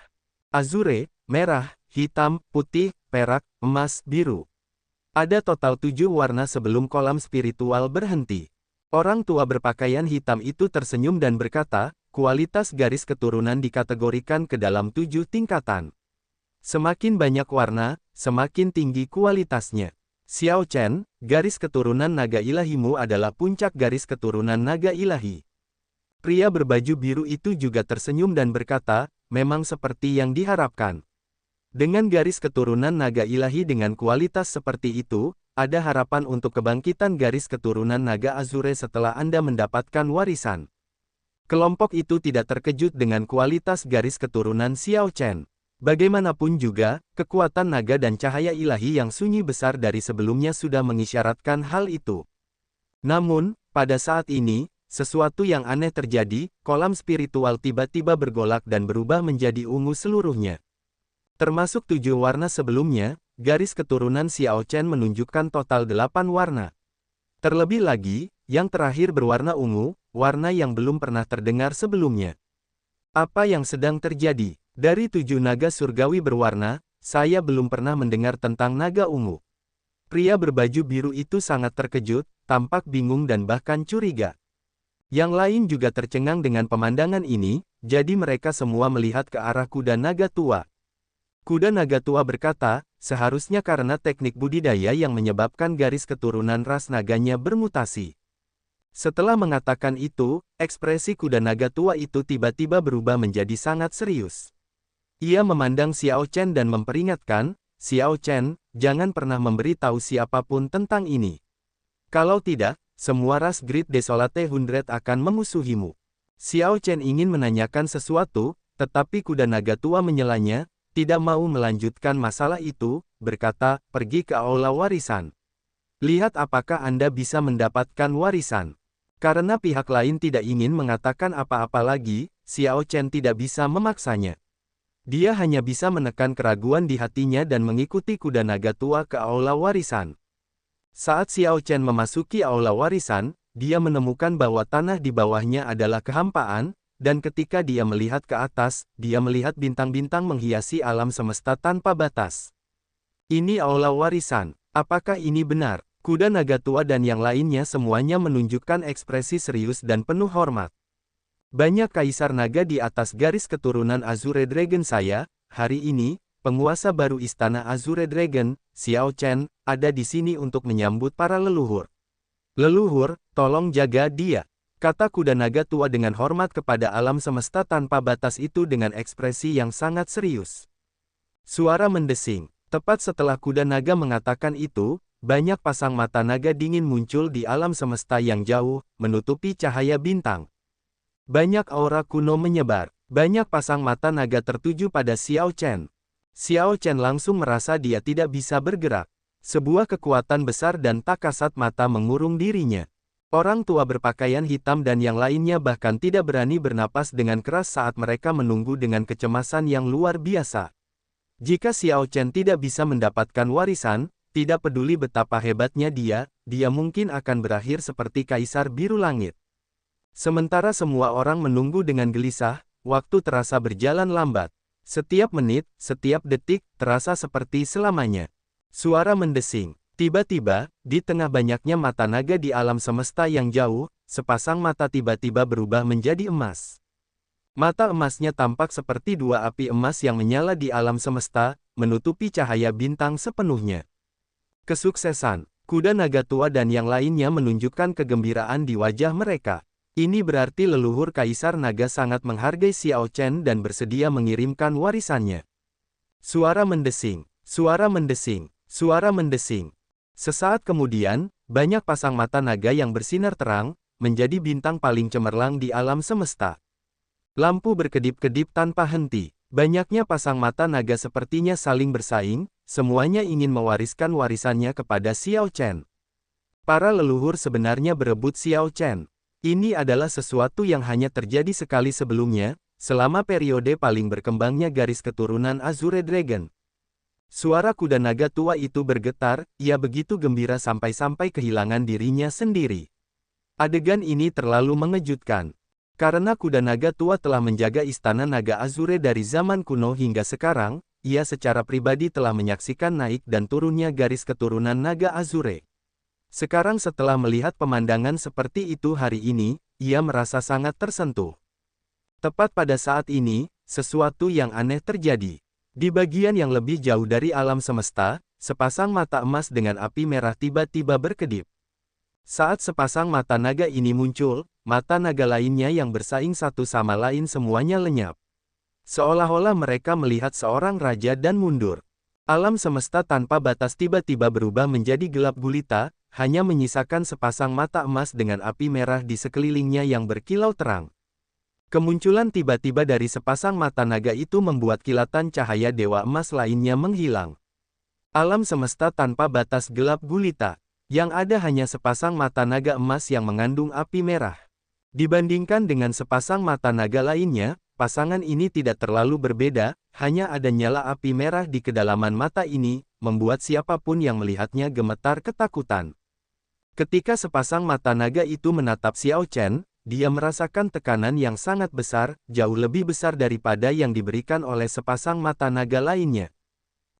Azure, merah, hitam, putih, perak, emas, biru. Ada total 7 warna sebelum kolam spiritual berhenti. Orang tua berpakaian hitam itu tersenyum dan berkata, "Kualitas garis keturunan dikategorikan ke dalam 7 tingkatan. Semakin banyak warna, semakin tinggi kualitasnya. Xiao Chen, garis keturunan naga ilahimu adalah puncak garis keturunan naga ilahi." Pria berbaju biru itu juga tersenyum dan berkata, "Memang seperti yang diharapkan. Dengan garis keturunan naga ilahi dengan kualitas seperti itu, ada harapan untuk kebangkitan garis keturunan naga Azure setelah Anda mendapatkan warisan." Kelompok itu tidak terkejut dengan kualitas garis keturunan Xiao Chen. Bagaimanapun juga, kekuatan naga dan cahaya ilahi yang sunyi besar dari sebelumnya sudah mengisyaratkan hal itu. Namun, pada saat ini, sesuatu yang aneh terjadi, kolam spiritual tiba-tiba bergolak dan berubah menjadi ungu seluruhnya. Termasuk 7 warna sebelumnya, garis keturunan Xiao Chen menunjukkan total 8 warna. Terlebih lagi, yang terakhir berwarna ungu, warna yang belum pernah terdengar sebelumnya. Apa yang sedang terjadi? Dari 7 naga surgawi berwarna, saya belum pernah mendengar tentang naga ungu. Pria berbaju biru itu sangat terkejut, tampak bingung dan bahkan curiga. Yang lain juga tercengang dengan pemandangan ini, jadi mereka semua melihat ke arah kuda naga tua. Kuda naga tua berkata, seharusnya karena teknik budidaya yang menyebabkan garis keturunan ras naganya bermutasi. Setelah mengatakan itu, ekspresi kuda naga tua itu tiba-tiba berubah menjadi sangat serius. Ia memandang Xiao Chen dan memperingatkan, Xiao Chen, jangan pernah memberitahu siapapun tentang ini. Kalau tidak, semua ras Great Desolate Hundred akan memusuhimu. Xiao Chen ingin menanyakan sesuatu, tetapi kuda naga tua menyelanya, tidak mau melanjutkan masalah itu, berkata, pergi ke aula warisan. Lihat apakah Anda bisa mendapatkan warisan. Karena pihak lain tidak ingin mengatakan apa-apa lagi, Xiao Chen tidak bisa memaksanya. Dia hanya bisa menekan keraguan di hatinya dan mengikuti kuda naga tua ke aula warisan. Saat Xiao Chen memasuki aula warisan, dia menemukan bahwa tanah di bawahnya adalah kehampaan, dan ketika dia melihat ke atas, dia melihat bintang-bintang menghiasi alam semesta tanpa batas. Ini aula warisan. Apakah ini benar? Kuda naga tua dan yang lainnya semuanya menunjukkan ekspresi serius dan penuh hormat. Banyak kaisar naga di atas garis keturunan Azure Dragon saya, hari ini, penguasa baru istana Azure Dragon, Xiao Chen, ada di sini untuk menyambut para leluhur. Leluhur, tolong jaga dia, kata kuda naga tua dengan hormat kepada alam semesta tanpa batas itu dengan ekspresi yang sangat serius. Suara mendesing. Tepat setelah kuda naga mengatakan itu, banyak pasang mata naga dingin muncul di alam semesta yang jauh, menutupi cahaya bintang. Banyak aura kuno menyebar. Banyak pasang mata naga tertuju pada Xiao Chen. Xiao Chen langsung merasa dia tidak bisa bergerak. Sebuah kekuatan besar dan tak kasat mata mengurung dirinya. Orang tua berpakaian hitam dan yang lainnya bahkan tidak berani bernapas dengan keras saat mereka menunggu dengan kecemasan yang luar biasa. Jika Xiao Chen tidak bisa mendapatkan warisan, tidak peduli betapa hebatnya dia mungkin akan berakhir seperti Kaisar Biru Langit. Sementara semua orang menunggu dengan gelisah, waktu terasa berjalan lambat. Setiap menit, setiap detik, terasa seperti selamanya. Suara mendesing. Tiba-tiba, di tengah banyaknya mata naga di alam semesta yang jauh, sepasang mata tiba-tiba berubah menjadi emas. Mata emasnya tampak seperti dua api emas yang menyala di alam semesta, menutupi cahaya bintang sepenuhnya. Kesuksesan. Kuda naga tua dan yang lainnya menunjukkan kegembiraan di wajah mereka. Ini berarti leluhur Kaisar Naga sangat menghargai Xiao Chen dan bersedia mengirimkan warisannya. Suara mendesing, suara mendesing, suara mendesing. Sesaat kemudian, banyak pasang mata naga yang bersinar terang, menjadi bintang paling cemerlang di alam semesta. Lampu berkedip-kedip tanpa henti. Banyaknya pasang mata naga sepertinya saling bersaing, semuanya ingin mewariskan warisannya kepada Xiao Chen. Para leluhur sebenarnya berebut Xiao Chen. Ini adalah sesuatu yang hanya terjadi sekali sebelumnya, selama periode paling berkembangnya garis keturunan Azure Dragon. Suara kuda naga tua itu bergetar, ia begitu gembira sampai-sampai kehilangan dirinya sendiri. Adegan ini terlalu mengejutkan. Karena kuda naga tua telah menjaga istana naga Azure dari zaman kuno hingga sekarang, ia secara pribadi telah menyaksikan naik dan turunnya garis keturunan naga Azure. Sekarang setelah melihat pemandangan seperti itu hari ini, ia merasa sangat tersentuh. Tepat pada saat ini, sesuatu yang aneh terjadi. Di bagian yang lebih jauh dari alam semesta, sepasang mata emas dengan api merah tiba-tiba berkedip. Saat sepasang mata naga ini muncul, mata naga lainnya yang bersaing satu sama lain semuanya lenyap. Seolah-olah mereka melihat seorang raja dan mundur. Alam semesta tanpa batas tiba-tiba berubah menjadi gelap gulita, hanya menyisakan sepasang mata emas dengan api merah di sekelilingnya yang berkilau terang. Kemunculan tiba-tiba dari sepasang mata naga itu membuat kilatan cahaya dewa emas lainnya menghilang. Alam semesta tanpa batas gelap gulita, yang ada hanya sepasang mata naga emas yang mengandung api merah. Dibandingkan dengan sepasang mata naga lainnya, pasangan ini tidak terlalu berbeda, hanya ada nyala api merah di kedalaman mata ini, membuat siapapun yang melihatnya gemetar ketakutan. Ketika sepasang mata naga itu menatap Xiao Chen, dia merasakan tekanan yang sangat besar, jauh lebih besar daripada yang diberikan oleh sepasang mata naga lainnya.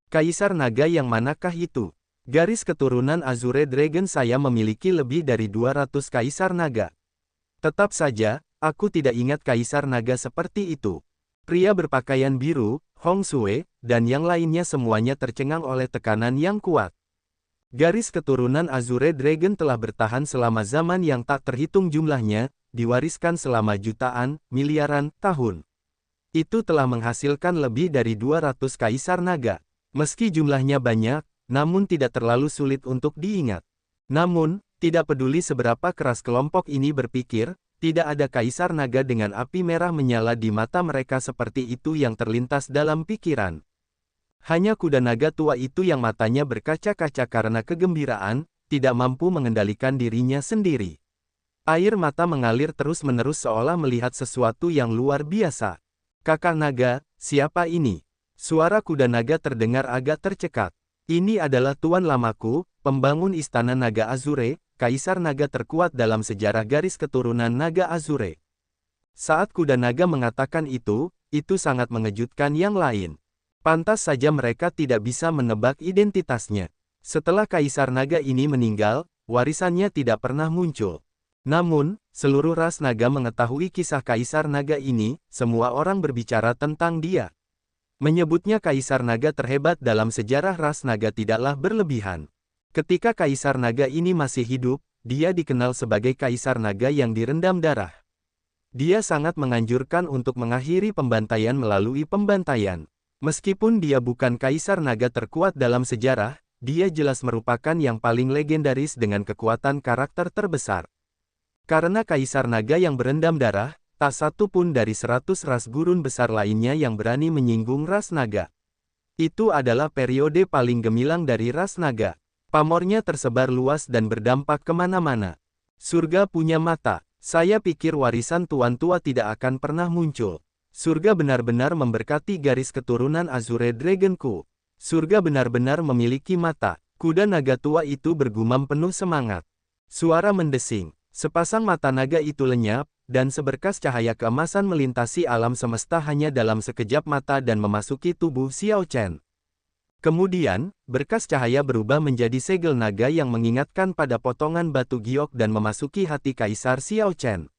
Kaisar naga yang manakah itu? Garis keturunan Azure Dragon saya memiliki lebih dari 200 kaisar naga. Tetap saja, Aku tidak ingat Kaisar Naga seperti itu. Pria berpakaian biru, Hong Sue, dan yang lainnya semuanya tercengang oleh tekanan yang kuat. Garis keturunan Azure Dragon telah bertahan selama zaman yang tak terhitung jumlahnya, diwariskan selama jutaan, miliaran, tahun. Itu telah menghasilkan lebih dari 200 Kaisar Naga. Meski jumlahnya banyak, namun tidak terlalu sulit untuk diingat. Namun, tidak peduli seberapa keras kelompok ini berpikir, tidak ada Kaisar Naga dengan api merah menyala di mata mereka seperti itu yang terlintas dalam pikiran. Hanya kuda naga tua itu yang matanya berkaca-kaca karena kegembiraan, tidak mampu mengendalikan dirinya sendiri. Air mata mengalir terus-menerus seolah melihat sesuatu yang luar biasa. Kakak naga, siapa ini? Suara kuda naga terdengar agak tercekat. Ini adalah Tuan Lamaku, pembangun Istana Naga Azure, Kaisar Naga terkuat dalam sejarah garis keturunan Naga Azure. Saat kuda naga mengatakan itu sangat mengejutkan yang lain. Pantas saja mereka tidak bisa menebak identitasnya. Setelah Kaisar Naga ini meninggal, warisannya tidak pernah muncul. Namun, seluruh ras naga mengetahui kisah Kaisar Naga ini, semua orang berbicara tentang dia. Menyebutnya Kaisar Naga terhebat dalam sejarah ras naga tidaklah berlebihan. Ketika Kaisar Naga ini masih hidup, dia dikenal sebagai Kaisar Naga yang direndam darah. Dia sangat menganjurkan untuk mengakhiri pembantaian melalui pembantaian. Meskipun dia bukan Kaisar Naga terkuat dalam sejarah, dia jelas merupakan yang paling legendaris dengan kekuatan karakter terbesar. Karena Kaisar Naga yang berendam darah, tak satu pun dari 100 ras gurun besar lainnya yang berani menyinggung ras naga. Itu adalah periode paling gemilang dari ras naga. Pamornya tersebar luas dan berdampak kemana-mana. Surga punya mata. Saya pikir warisan tuan tua tidak akan pernah muncul. Surga benar-benar memberkati garis keturunan Azure Dragonku. Surga benar-benar memiliki mata. Kuda naga tua itu bergumam penuh semangat. Suara mendesing. Sepasang mata naga itu lenyap, dan seberkas cahaya keemasan melintasi alam semesta hanya dalam sekejap mata dan memasuki tubuh Xiao Chen. Kemudian, berkas cahaya berubah menjadi segel naga yang mengingatkan pada potongan batu giok dan memasuki hati Kaisar Xiao Chen.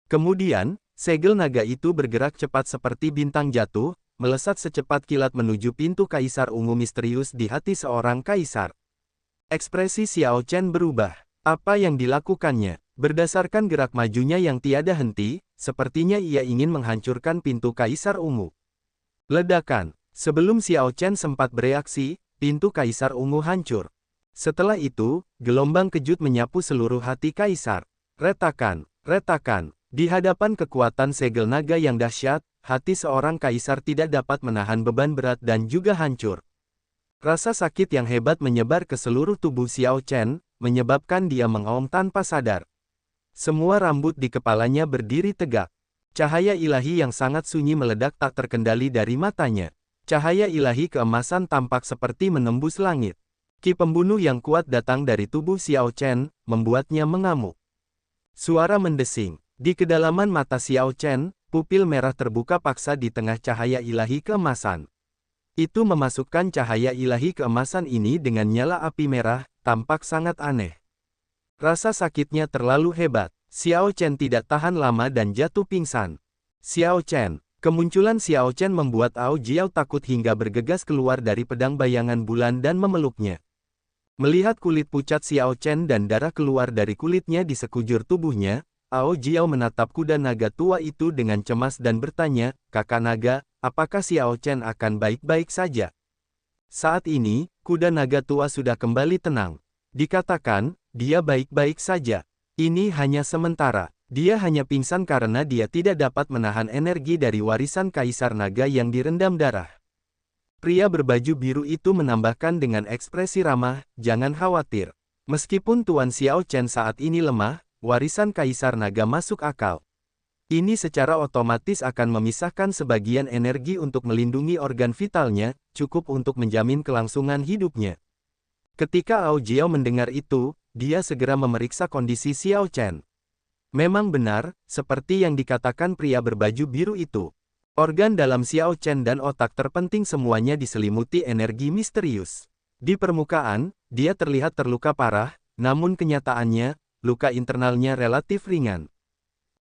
Kemudian, segel naga itu bergerak cepat seperti bintang jatuh, melesat secepat kilat menuju pintu Kaisar ungu misterius di hati seorang kaisar. Ekspresi Xiao Chen berubah. Apa yang dilakukannya? Berdasarkan gerak majunya yang tiada henti, sepertinya ia ingin menghancurkan pintu Kaisar ungu. Ledakan. Sebelum Xiao Chen sempat bereaksi, pintu Kaisar ungu hancur. Setelah itu, gelombang kejut menyapu seluruh hati Kaisar. Retakan, retakan. Di hadapan kekuatan segel naga yang dahsyat, hati seorang Kaisar tidak dapat menahan beban berat dan juga hancur. Rasa sakit yang hebat menyebar ke seluruh tubuh Xiao Chen, menyebabkan dia mengaum tanpa sadar. Semua rambut di kepalanya berdiri tegak. Cahaya ilahi yang sangat sunyi meledak tak terkendali dari matanya. Cahaya ilahi keemasan tampak seperti menembus langit. Ki pembunuh yang kuat datang dari tubuh Xiao Chen, membuatnya mengamuk. Suara mendesing. Di kedalaman mata Xiao Chen, pupil merah terbuka paksa di tengah cahaya ilahi keemasan. Itu memasukkan cahaya ilahi keemasan ini dengan nyala api merah, tampak sangat aneh. Rasa sakitnya terlalu hebat. Xiao Chen tidak tahan lama dan jatuh pingsan. Xiao Chen. Kemunculan Xiao Chen membuat Ao Jiao takut hingga bergegas keluar dari pedang bayangan bulan dan memeluknya. Melihat kulit pucat Xiao Chen dan darah keluar dari kulitnya di sekujur tubuhnya, Ao Jiao menatap kuda naga tua itu dengan cemas dan bertanya, "Kakak naga, apakah Xiao Chen akan baik-baik saja?" Saat ini, kuda naga tua sudah kembali tenang. Dikatakan, dia baik-baik saja. Ini hanya sementara. Dia hanya pingsan karena dia tidak dapat menahan energi dari warisan Kaisar Naga yang direndam darah. Pria berbaju biru itu menambahkan dengan ekspresi ramah, "Jangan khawatir. Meskipun Tuan Xiao Chen saat ini lemah, warisan Kaisar Naga masuk akal. Ini secara otomatis akan memisahkan sebagian energi untuk melindungi organ vitalnya, cukup untuk menjamin kelangsungan hidupnya." Ketika Ao Jiao mendengar itu, dia segera memeriksa kondisi Xiao Chen. Memang benar, seperti yang dikatakan pria berbaju biru itu. Organ dalam Xiao Chen dan otak terpenting semuanya diselimuti energi misterius. Di permukaan, dia terlihat terluka parah, namun kenyataannya, luka internalnya relatif ringan.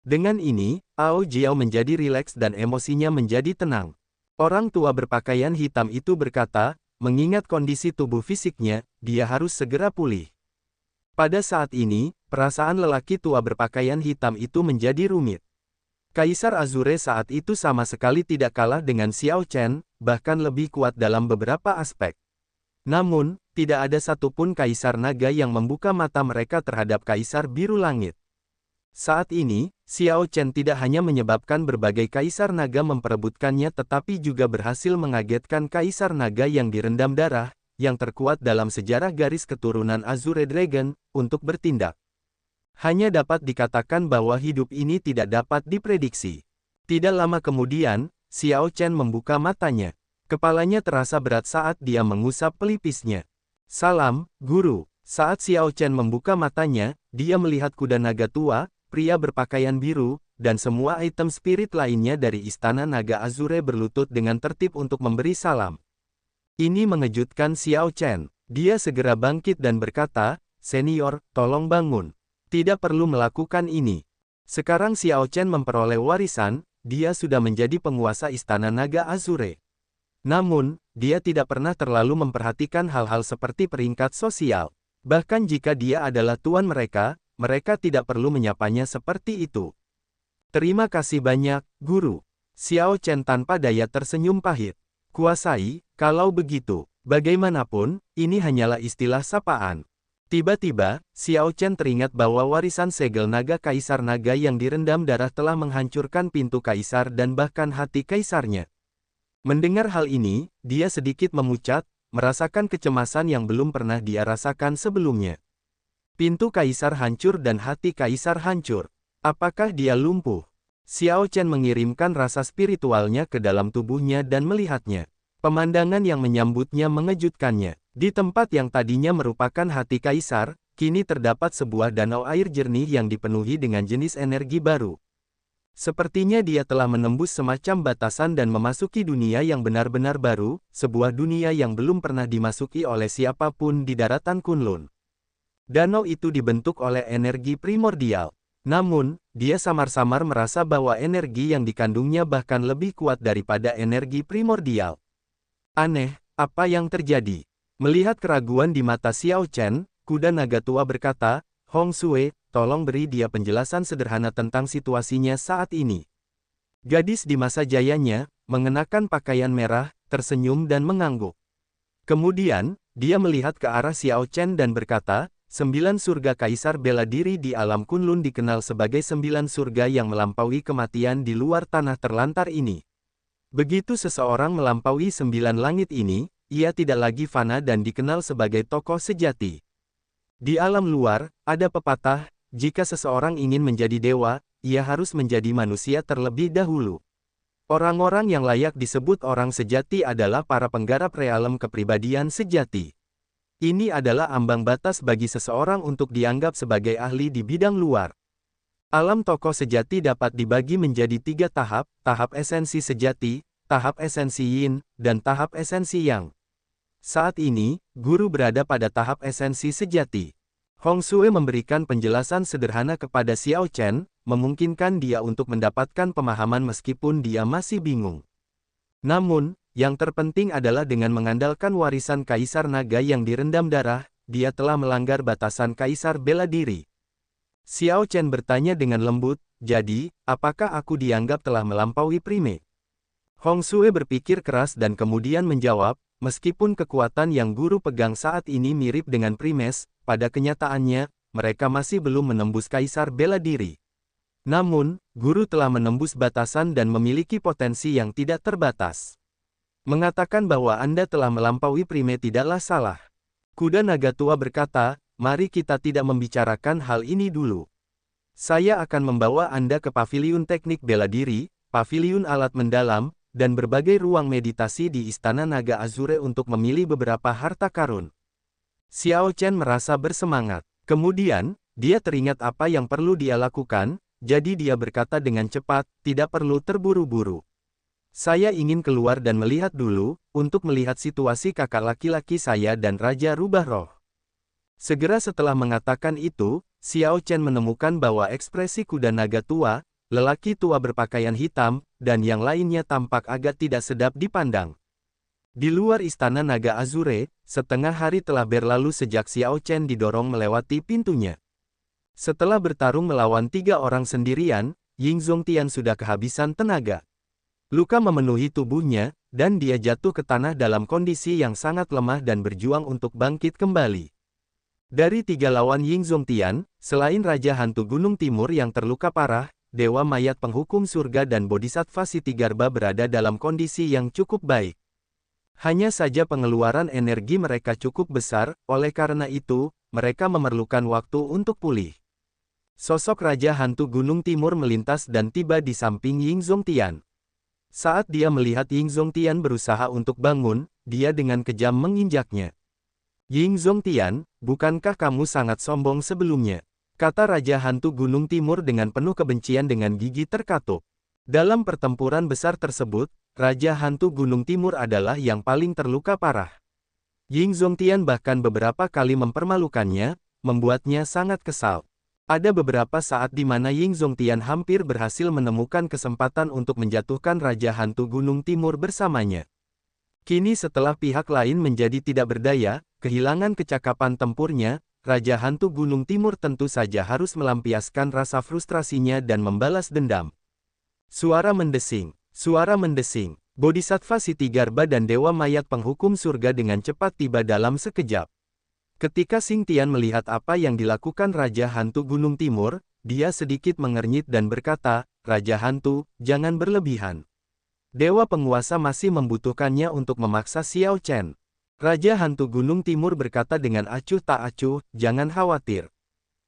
Dengan ini, Ao Jiao menjadi rileks dan emosinya menjadi tenang. Orang tua berpakaian hitam itu berkata, mengingat kondisi tubuh fisiknya, dia harus segera pulih. Pada saat ini, perasaan lelaki tua berpakaian hitam itu menjadi rumit. Kaisar Azure saat itu sama sekali tidak kalah dengan Xiao Chen, bahkan lebih kuat dalam beberapa aspek. Namun, tidak ada satupun Kaisar Naga yang membuka mata mereka terhadap Kaisar Biru Langit. Saat ini, Xiao Chen tidak hanya menyebabkan berbagai Kaisar Naga memperebutkannya tetapi juga berhasil mengagetkan Kaisar Naga yang direndam darah, yang terkuat dalam sejarah garis keturunan Azure Dragon, untuk bertindak. Hanya dapat dikatakan bahwa hidup ini tidak dapat diprediksi. Tidak lama kemudian, Xiao Chen membuka matanya. Kepalanya terasa berat saat dia mengusap pelipisnya. Salam, Guru. Saat Xiao Chen membuka matanya, dia melihat kuda naga tua, pria berpakaian biru, dan semua item spirit lainnya dari Istana Naga Azure berlutut dengan tertib untuk memberi salam. Ini mengejutkan Xiao Chen. Dia segera bangkit dan berkata, "Senior, tolong bangun. Tidak perlu melakukan ini." Sekarang Xiao Chen memperoleh warisan, dia sudah menjadi penguasa Istana Naga Azure. Namun, dia tidak pernah terlalu memperhatikan hal-hal seperti peringkat sosial. Bahkan jika dia adalah tuan mereka, mereka tidak perlu menyapanya seperti itu. "Terima kasih banyak, Guru." Xiao Chen tanpa daya tersenyum pahit. "Kuasai, kalau begitu, bagaimanapun, ini hanyalah istilah sapaan." Tiba-tiba, Xiao Chen teringat bahwa warisan segel naga Kaisar Naga yang direndam darah telah menghancurkan pintu Kaisar dan bahkan hati Kaisarnya. Mendengar hal ini, dia sedikit memucat, merasakan kecemasan yang belum pernah dia rasakan sebelumnya. Pintu Kaisar hancur dan hati Kaisar hancur. Apakah dia lumpuh? Xiao Chen mengirimkan rasa spiritualnya ke dalam tubuhnya dan melihatnya. Pemandangan yang menyambutnya mengejutkannya. Di tempat yang tadinya merupakan hati Kaisar, kini terdapat sebuah danau air jernih yang dipenuhi dengan jenis energi baru. Sepertinya dia telah menembus semacam batasan dan memasuki dunia yang benar-benar baru, sebuah dunia yang belum pernah dimasuki oleh siapapun di daratan Kunlun. Danau itu dibentuk oleh energi primordial. Namun, dia samar-samar merasa bahwa energi yang dikandungnya bahkan lebih kuat daripada energi primordial. Aneh, apa yang terjadi? Melihat keraguan di mata Xiao Chen, kuda naga tua berkata, "Hong Sui, tolong beri dia penjelasan sederhana tentang situasinya saat ini." Gadis di masa jayanya, mengenakan pakaian merah, tersenyum dan mengangguk. Kemudian, dia melihat ke arah Xiao Chen dan berkata, "9 surga Kaisar bela diri di alam Kunlun dikenal sebagai 9 surga yang melampaui kematian di luar tanah terlantar ini. Begitu seseorang melampaui 9 langit ini, ia tidak lagi fana dan dikenal sebagai tokoh sejati. Di alam luar, ada pepatah, jika seseorang ingin menjadi dewa, ia harus menjadi manusia terlebih dahulu. Orang-orang yang layak disebut orang sejati adalah para penggarap realem kepribadian sejati. Ini adalah ambang batas bagi seseorang untuk dianggap sebagai ahli di bidang luar. Alam tokoh sejati dapat dibagi menjadi 3 tahap, tahap esensi sejati, tahap esensi yin, dan tahap esensi yang. Saat ini, guru berada pada tahap esensi sejati. Hong Sui memberikan penjelasan sederhana kepada Xiao Chen, memungkinkan dia untuk mendapatkan pemahaman meskipun dia masih bingung. Namun, yang terpenting adalah dengan mengandalkan warisan Kaisar Naga yang direndam darah, dia telah melanggar batasan Kaisar bela diri. Xiao Chen bertanya dengan lembut, "Jadi, apakah aku dianggap telah melampaui prime?" Hong Sui berpikir keras dan kemudian menjawab, "Meskipun kekuatan yang guru pegang saat ini mirip dengan primes, pada kenyataannya, mereka masih belum menembus Kaisar bela diri. Namun, guru telah menembus batasan dan memiliki potensi yang tidak terbatas. Mengatakan bahwa Anda telah melampaui prime tidaklah salah." Kuda naga tua berkata, "Mari kita tidak membicarakan hal ini dulu. Saya akan membawa Anda ke paviliun teknik bela diri, paviliun alat mendalam, dan berbagai ruang meditasi di Istana Naga Azure untuk memilih beberapa harta karun." Xiao Chen merasa bersemangat. Kemudian, dia teringat apa yang perlu dia lakukan, jadi dia berkata dengan cepat, "Tidak perlu terburu-buru. Saya ingin keluar dan melihat dulu, untuk melihat situasi kakak laki-laki saya dan Raja Rubah Roh." Segera setelah mengatakan itu, Xiao Chen menemukan bahwa ekspresi kuda naga tua, lelaki tua berpakaian hitam, dan yang lainnya tampak agak tidak sedap dipandang. Di luar istana naga Azure, setengah hari telah berlalu sejak Xiao Chen didorong melewati pintunya. Setelah bertarung melawan 3 orang sendirian, Ying Zongtian sudah kehabisan tenaga. Luka memenuhi tubuhnya, dan dia jatuh ke tanah dalam kondisi yang sangat lemah dan berjuang untuk bangkit kembali. Dari 3 lawan Ying Zongtian, selain Raja Hantu Gunung Timur yang terluka parah, Dewa Mayat Penghukum Surga dan Bodhisattva Sitigarba berada dalam kondisi yang cukup baik. Hanya saja pengeluaran energi mereka cukup besar, oleh karena itu, mereka memerlukan waktu untuk pulih. Sosok Raja Hantu Gunung Timur melintas dan tiba di samping Ying Zongtian. Saat dia melihat Ying Zongtian berusaha untuk bangun, dia dengan kejam menginjaknya. Ying Zongtian, bukankah kamu sangat sombong sebelumnya? Kata Raja Hantu Gunung Timur dengan penuh kebencian dengan gigi terkatup. Dalam pertempuran besar tersebut, Raja Hantu Gunung Timur adalah yang paling terluka parah. Ying Zongtian bahkan beberapa kali mempermalukannya, membuatnya sangat kesal. Ada beberapa saat di mana Ying Zongtian hampir berhasil menemukan kesempatan untuk menjatuhkan Raja Hantu Gunung Timur bersamanya. Kini setelah pihak lain menjadi tidak berdaya, kehilangan kecakapan tempurnya, Raja Hantu Gunung Timur tentu saja harus melampiaskan rasa frustrasinya dan membalas dendam. Suara mendesing, Bodhisattva Sitigarba dan Dewa Mayat Penghukum Surga dengan cepat tiba dalam sekejap. Ketika Xing Tian melihat apa yang dilakukan Raja Hantu Gunung Timur, dia sedikit mengernyit dan berkata, "Raja Hantu, jangan berlebihan. Dewa penguasa masih membutuhkannya untuk memaksa Xiao Chen." Raja Hantu Gunung Timur berkata dengan acuh tak acuh, "Jangan khawatir.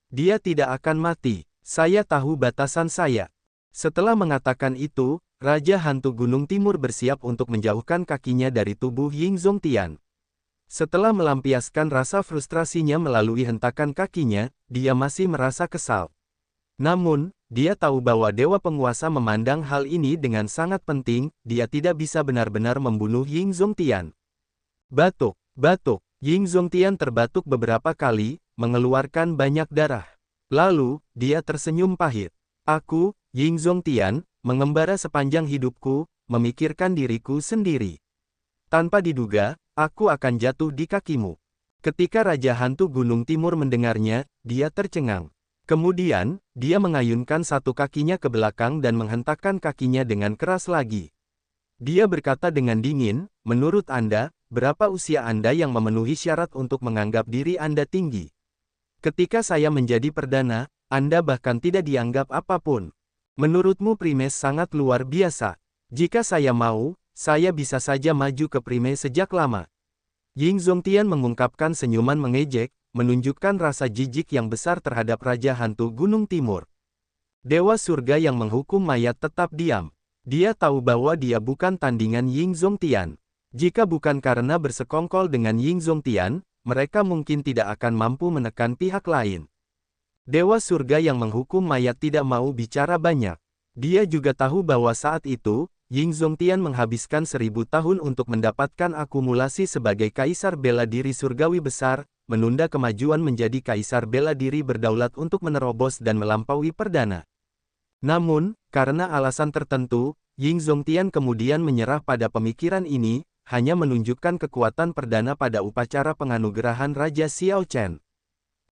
Dia tidak akan mati. Saya tahu batasan saya." Setelah mengatakan itu, Raja Hantu Gunung Timur bersiap untuk menjauhkan kakinya dari tubuh Ying Zongtian. Setelah melampiaskan rasa frustrasinya melalui hentakan kakinya, dia masih merasa kesal. Namun, dia tahu bahwa Dewa Penguasa memandang hal ini dengan sangat penting, dia tidak bisa benar-benar membunuh Ying Zongtian. Batuk, Ying Zongtian terbatuk beberapa kali, mengeluarkan banyak darah. Lalu, dia tersenyum pahit. "Aku, Ying Zongtian, mengembara sepanjang hidupku, memikirkan diriku sendiri. Tanpa diduga, aku akan jatuh di kakimu." Ketika Raja Hantu Gunung Timur mendengarnya, dia tercengang. Kemudian, dia mengayunkan satu kakinya ke belakang dan menghentakkan kakinya dengan keras lagi. Dia berkata dengan dingin, "Menurut Anda, berapa usia Anda yang memenuhi syarat untuk menganggap diri Anda tinggi? Ketika saya menjadi perdana, Anda bahkan tidak dianggap apapun. Menurutmu Primes sangat luar biasa. Jika saya mau, saya bisa saja maju ke Primes sejak lama." Ying Zongtian mengungkapkan senyuman mengejek, menunjukkan rasa jijik yang besar terhadap Raja Hantu Gunung Timur. Dewa Surga yang menghukum mayat tetap diam. Dia tahu bahwa dia bukan tandingan Ying Zongtian. Jika bukan karena bersekongkol dengan Ying Zongtian, mereka mungkin tidak akan mampu menekan pihak lain. Dewa Surga yang menghukum mayat tidak mau bicara banyak. Dia juga tahu bahwa saat itu, Ying Zongtian menghabiskan 1000 tahun untuk mendapatkan akumulasi sebagai Kaisar Bela Diri Surgawi Besar, menunda kemajuan menjadi Kaisar Bela Diri berdaulat untuk menerobos dan melampaui perdana. Namun, karena alasan tertentu, Ying Zongtian kemudian menyerah pada pemikiran ini, hanya menunjukkan kekuatan perdana pada upacara penganugerahan Raja Xiao Chen.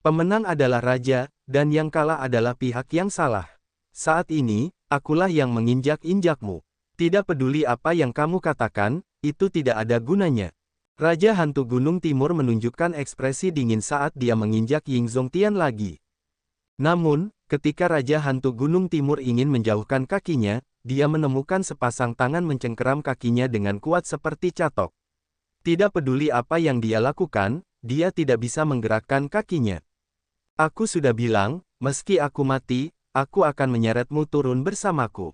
Pemenang adalah Raja, dan yang kalah adalah pihak yang salah. Saat ini, akulah yang menginjak-injakmu. Tidak peduli apa yang kamu katakan, itu tidak ada gunanya. Raja Hantu Gunung Timur menunjukkan ekspresi dingin saat dia menginjak Ying Zongtian lagi. Namun, ketika Raja Hantu Gunung Timur ingin menjauhkan kakinya, dia menemukan sepasang tangan mencengkeram kakinya dengan kuat seperti catok. Tidak peduli apa yang dia lakukan, dia tidak bisa menggerakkan kakinya. "Aku sudah bilang, meski aku mati, aku akan menyeretmu turun bersamaku."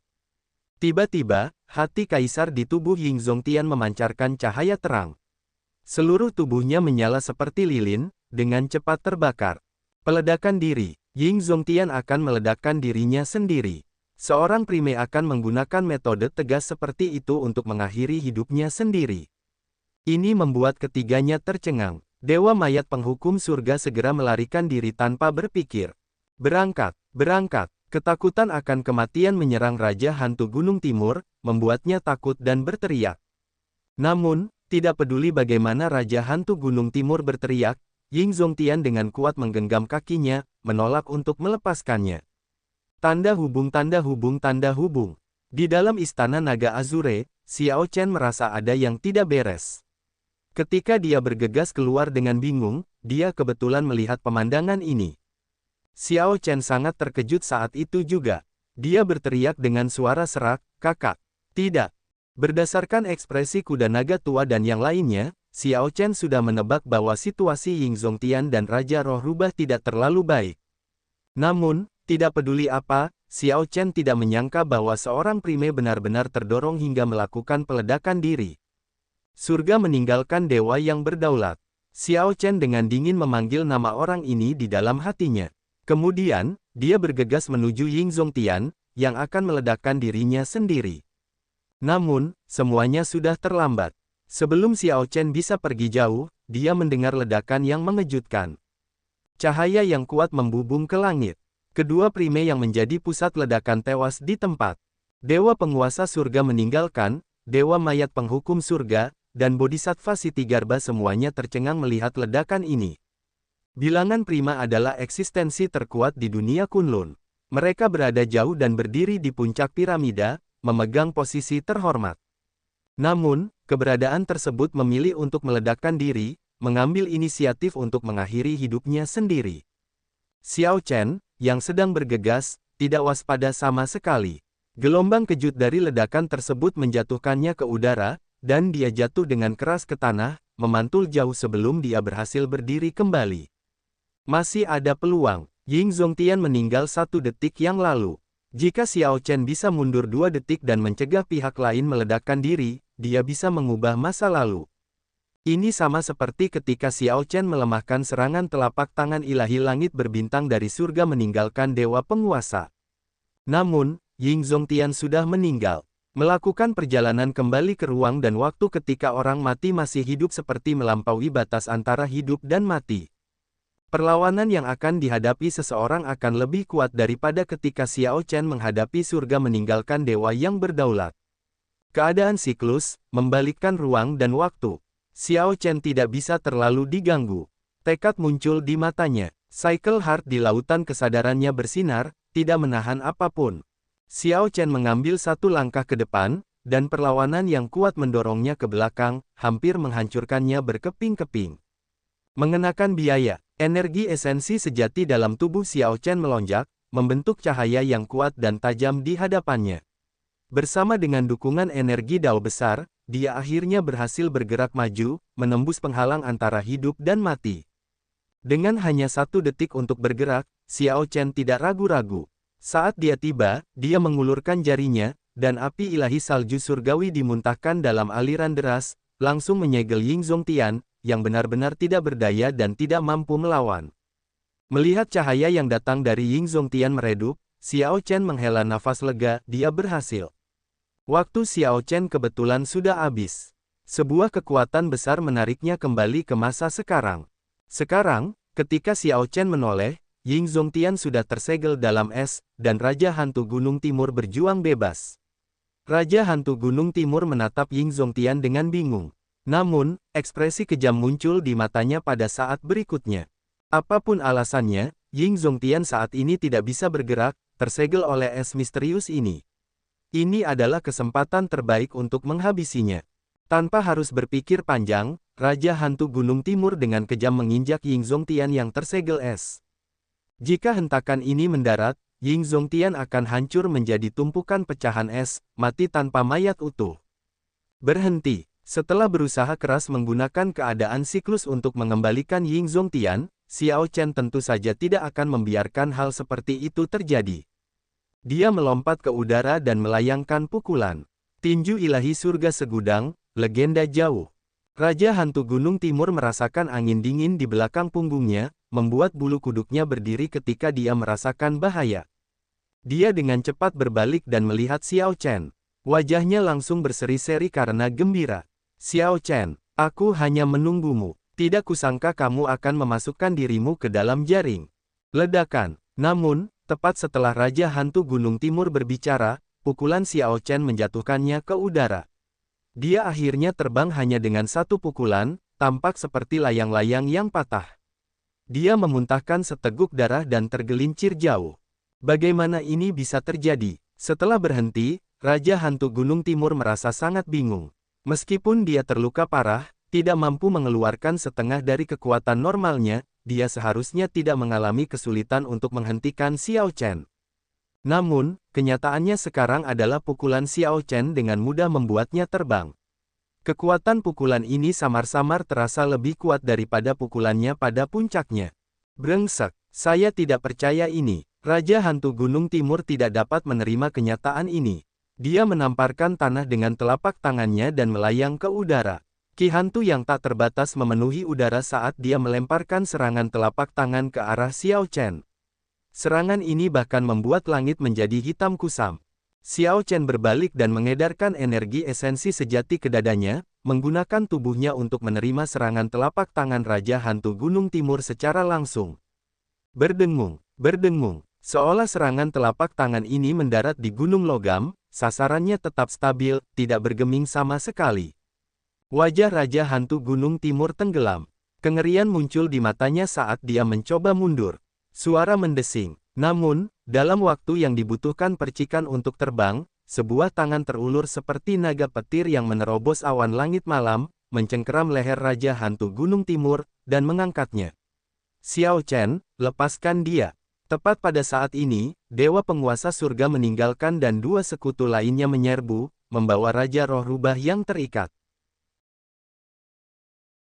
Tiba-tiba, hati kaisar di tubuh Ying Zongtian memancarkan cahaya terang. Seluruh tubuhnya menyala seperti lilin, dengan cepat terbakar. Peledakan diri. Ying Zongtian akan meledakkan dirinya sendiri. Seorang prime akan menggunakan metode tegas seperti itu untuk mengakhiri hidupnya sendiri. Ini membuat ketiganya tercengang. Dewa Mayat Penghukum Surga segera melarikan diri tanpa berpikir. Berangkat, Ketakutan akan kematian menyerang Raja Hantu Gunung Timur, membuatnya takut dan berteriak. Namun, tidak peduli bagaimana Raja Hantu Gunung Timur berteriak, Ying Zongtian dengan kuat menggenggam kakinya, menolak untuk melepaskannya. Tanda hubung tanda hubung tanda hubung. Di dalam istana naga Azure, Xiao Chen merasa ada yang tidak beres. Ketika dia bergegas keluar dengan bingung, dia kebetulan melihat pemandangan ini. Xiao Chen sangat terkejut saat itu juga. Dia berteriak dengan suara serak, "Kakak, tidak." Berdasarkan ekspresi kuda naga tua dan yang lainnya, Xiao Chen sudah menebak bahwa situasi Ying Zongtian dan Raja Roh Rubah tidak terlalu baik. Namun, tidak peduli apa, Xiao Chen tidak menyangka bahwa seorang prime benar-benar terdorong hingga melakukan peledakan diri. Surga meninggalkan dewa yang berdaulat. Xiao Chen dengan dingin memanggil nama orang ini di dalam hatinya. Kemudian, dia bergegas menuju Ying Zongtian, yang akan meledakkan dirinya sendiri. Namun, semuanya sudah terlambat. Sebelum Xiao Chen bisa pergi jauh, dia mendengar ledakan yang mengejutkan. Cahaya yang kuat membubung ke langit. Kedua prime yang menjadi pusat ledakan tewas di tempat. Dewa penguasa surga meninggalkan, dewa mayat penghukum surga, dan bodhisattva Sitigarba semuanya tercengang melihat ledakan ini. Bilangan prima adalah eksistensi terkuat di dunia Kunlun. Mereka berada jauh dan berdiri di puncak piramida, memegang posisi terhormat. Namun, keberadaan tersebut memilih untuk meledakkan diri, mengambil inisiatif untuk mengakhiri hidupnya sendiri. Xiao Chen, yang sedang bergegas, tidak waspada sama sekali. Gelombang kejut dari ledakan tersebut menjatuhkannya ke udara, dan dia jatuh dengan keras ke tanah, memantul jauh sebelum dia berhasil berdiri kembali. Masih ada peluang. Ying Zongtian meninggal 1 detik yang lalu. Jika Xiao Chen bisa mundur 2 detik dan mencegah pihak lain meledakkan diri, dia bisa mengubah masa lalu. Ini sama seperti ketika Xiao Chen melemahkan serangan telapak tangan ilahi langit berbintang dari surga meninggalkan dewa penguasa. Namun, Ying Zongtian sudah meninggal. Melakukan perjalanan kembali ke ruang dan waktu ketika orang mati masih hidup seperti melampaui batas antara hidup dan mati. Perlawanan yang akan dihadapi seseorang akan lebih kuat daripada ketika Xiao Chen menghadapi surga meninggalkan dewa yang berdaulat. Keadaan siklus, membalikkan ruang dan waktu. Xiao Chen tidak bisa terlalu diganggu. Tekad muncul di matanya. Cycle Heart di lautan kesadarannya bersinar, tidak menahan apapun. Xiao Chen mengambil 1 langkah ke depan, dan perlawanan yang kuat mendorongnya ke belakang, hampir menghancurkannya berkeping-keping. Mengenakan biaya. Energi esensi sejati dalam tubuh Xiao Chen melonjak, membentuk cahaya yang kuat dan tajam di hadapannya. Bersama dengan dukungan energi Dao besar, dia akhirnya berhasil bergerak maju, menembus penghalang antara hidup dan mati. Dengan hanya 1 detik untuk bergerak, Xiao Chen tidak ragu-ragu. Saat dia tiba, dia mengulurkan jarinya, dan api ilahi salju surgawi dimuntahkan dalam aliran deras, langsung menyegel Ying Zongtian, yang benar-benar tidak berdaya dan tidak mampu melawan. Melihat cahaya yang datang dari Ying Zongtian meredup, Xiao Chen menghela nafas lega, dia berhasil. Waktu Xiao Chen kebetulan sudah habis. Sebuah kekuatan besar menariknya kembali ke masa sekarang. Sekarang, ketika Xiao Chen menoleh, Ying Zongtian sudah tersegel dalam es, dan Raja Hantu Gunung Timur berjuang bebas. Raja Hantu Gunung Timur menatap Ying Zongtian dengan bingung. Namun, ekspresi kejam muncul di matanya pada saat berikutnya. Apapun alasannya, Ying Zongtian saat ini tidak bisa bergerak, tersegel oleh es misterius ini. Ini adalah kesempatan terbaik untuk menghabisinya. Tanpa harus berpikir panjang, Raja Hantu Gunung Timur dengan kejam menginjak Ying Zongtian yang tersegel es. Jika hentakan ini mendarat, Ying Zongtian akan hancur menjadi tumpukan pecahan es, mati tanpa mayat utuh. Berhenti. Setelah berusaha keras menggunakan keadaan siklus untuk mengembalikan Ying Zongtian, Xiao Chen tentu saja tidak akan membiarkan hal seperti itu terjadi. Dia melompat ke udara dan melayangkan pukulan. Tinju ilahi surga segudang, legenda jauh. Raja Hantu Gunung Timur merasakan angin dingin di belakang punggungnya, membuat bulu kuduknya berdiri ketika dia merasakan bahaya. Dia dengan cepat berbalik dan melihat Xiao Chen. Wajahnya langsung berseri-seri karena gembira. Xiao Chen, aku hanya menunggumu. Tidak kusangka kamu akan memasukkan dirimu ke dalam jaring. Ledakan. Namun, Tepat setelah Raja Hantu Gunung Timur berbicara, pukulan Xiao Chen menjatuhkannya ke udara. Dia akhirnya terbang hanya dengan satu pukulan, tampak seperti layang-layang yang patah. Dia memuntahkan seteguk darah dan tergelincir jauh. Bagaimana ini bisa terjadi? Setelah berhenti, Raja Hantu Gunung Timur merasa sangat bingung. Meskipun dia terluka parah, tidak mampu mengeluarkan setengah dari kekuatan normalnya, dia seharusnya tidak mengalami kesulitan untuk menghentikan Xiao Chen. Namun, kenyataannya sekarang adalah pukulan Xiao Chen dengan mudah membuatnya terbang. Kekuatan pukulan ini samar-samar terasa lebih kuat daripada pukulannya pada puncaknya. Brengsek, saya tidak percaya ini. Raja Hantu Gunung Timur tidak dapat menerima kenyataan ini. Dia menamparkan tanah dengan telapak tangannya dan melayang ke udara. Ki hantu yang tak terbatas memenuhi udara saat dia melemparkan serangan telapak tangan ke arah Xiao Chen. Serangan ini bahkan membuat langit menjadi hitam kusam. Xiao Chen berbalik dan mengedarkan energi esensi sejati ke dadanya, menggunakan tubuhnya untuk menerima serangan telapak tangan Raja Hantu Gunung Timur secara langsung. Berdengung, berdengung, seolah serangan telapak tangan ini mendarat di gunung logam, sasarannya tetap stabil, tidak bergeming sama sekali. Wajah Raja Hantu Gunung Timur tenggelam. Kengerian muncul di matanya saat dia mencoba mundur. Suara mendesing. Namun, dalam waktu yang dibutuhkan percikan untuk terbang, sebuah tangan terulur seperti naga petir yang menerobos awan langit malam, mencengkeram leher Raja Hantu Gunung Timur, dan mengangkatnya. Xiao Chen, lepaskan dia. Tepat pada saat ini, Dewa Penguasa Surga meninggalkan dan dua sekutu lainnya menyerbu, membawa Raja Roh Rubah yang terikat.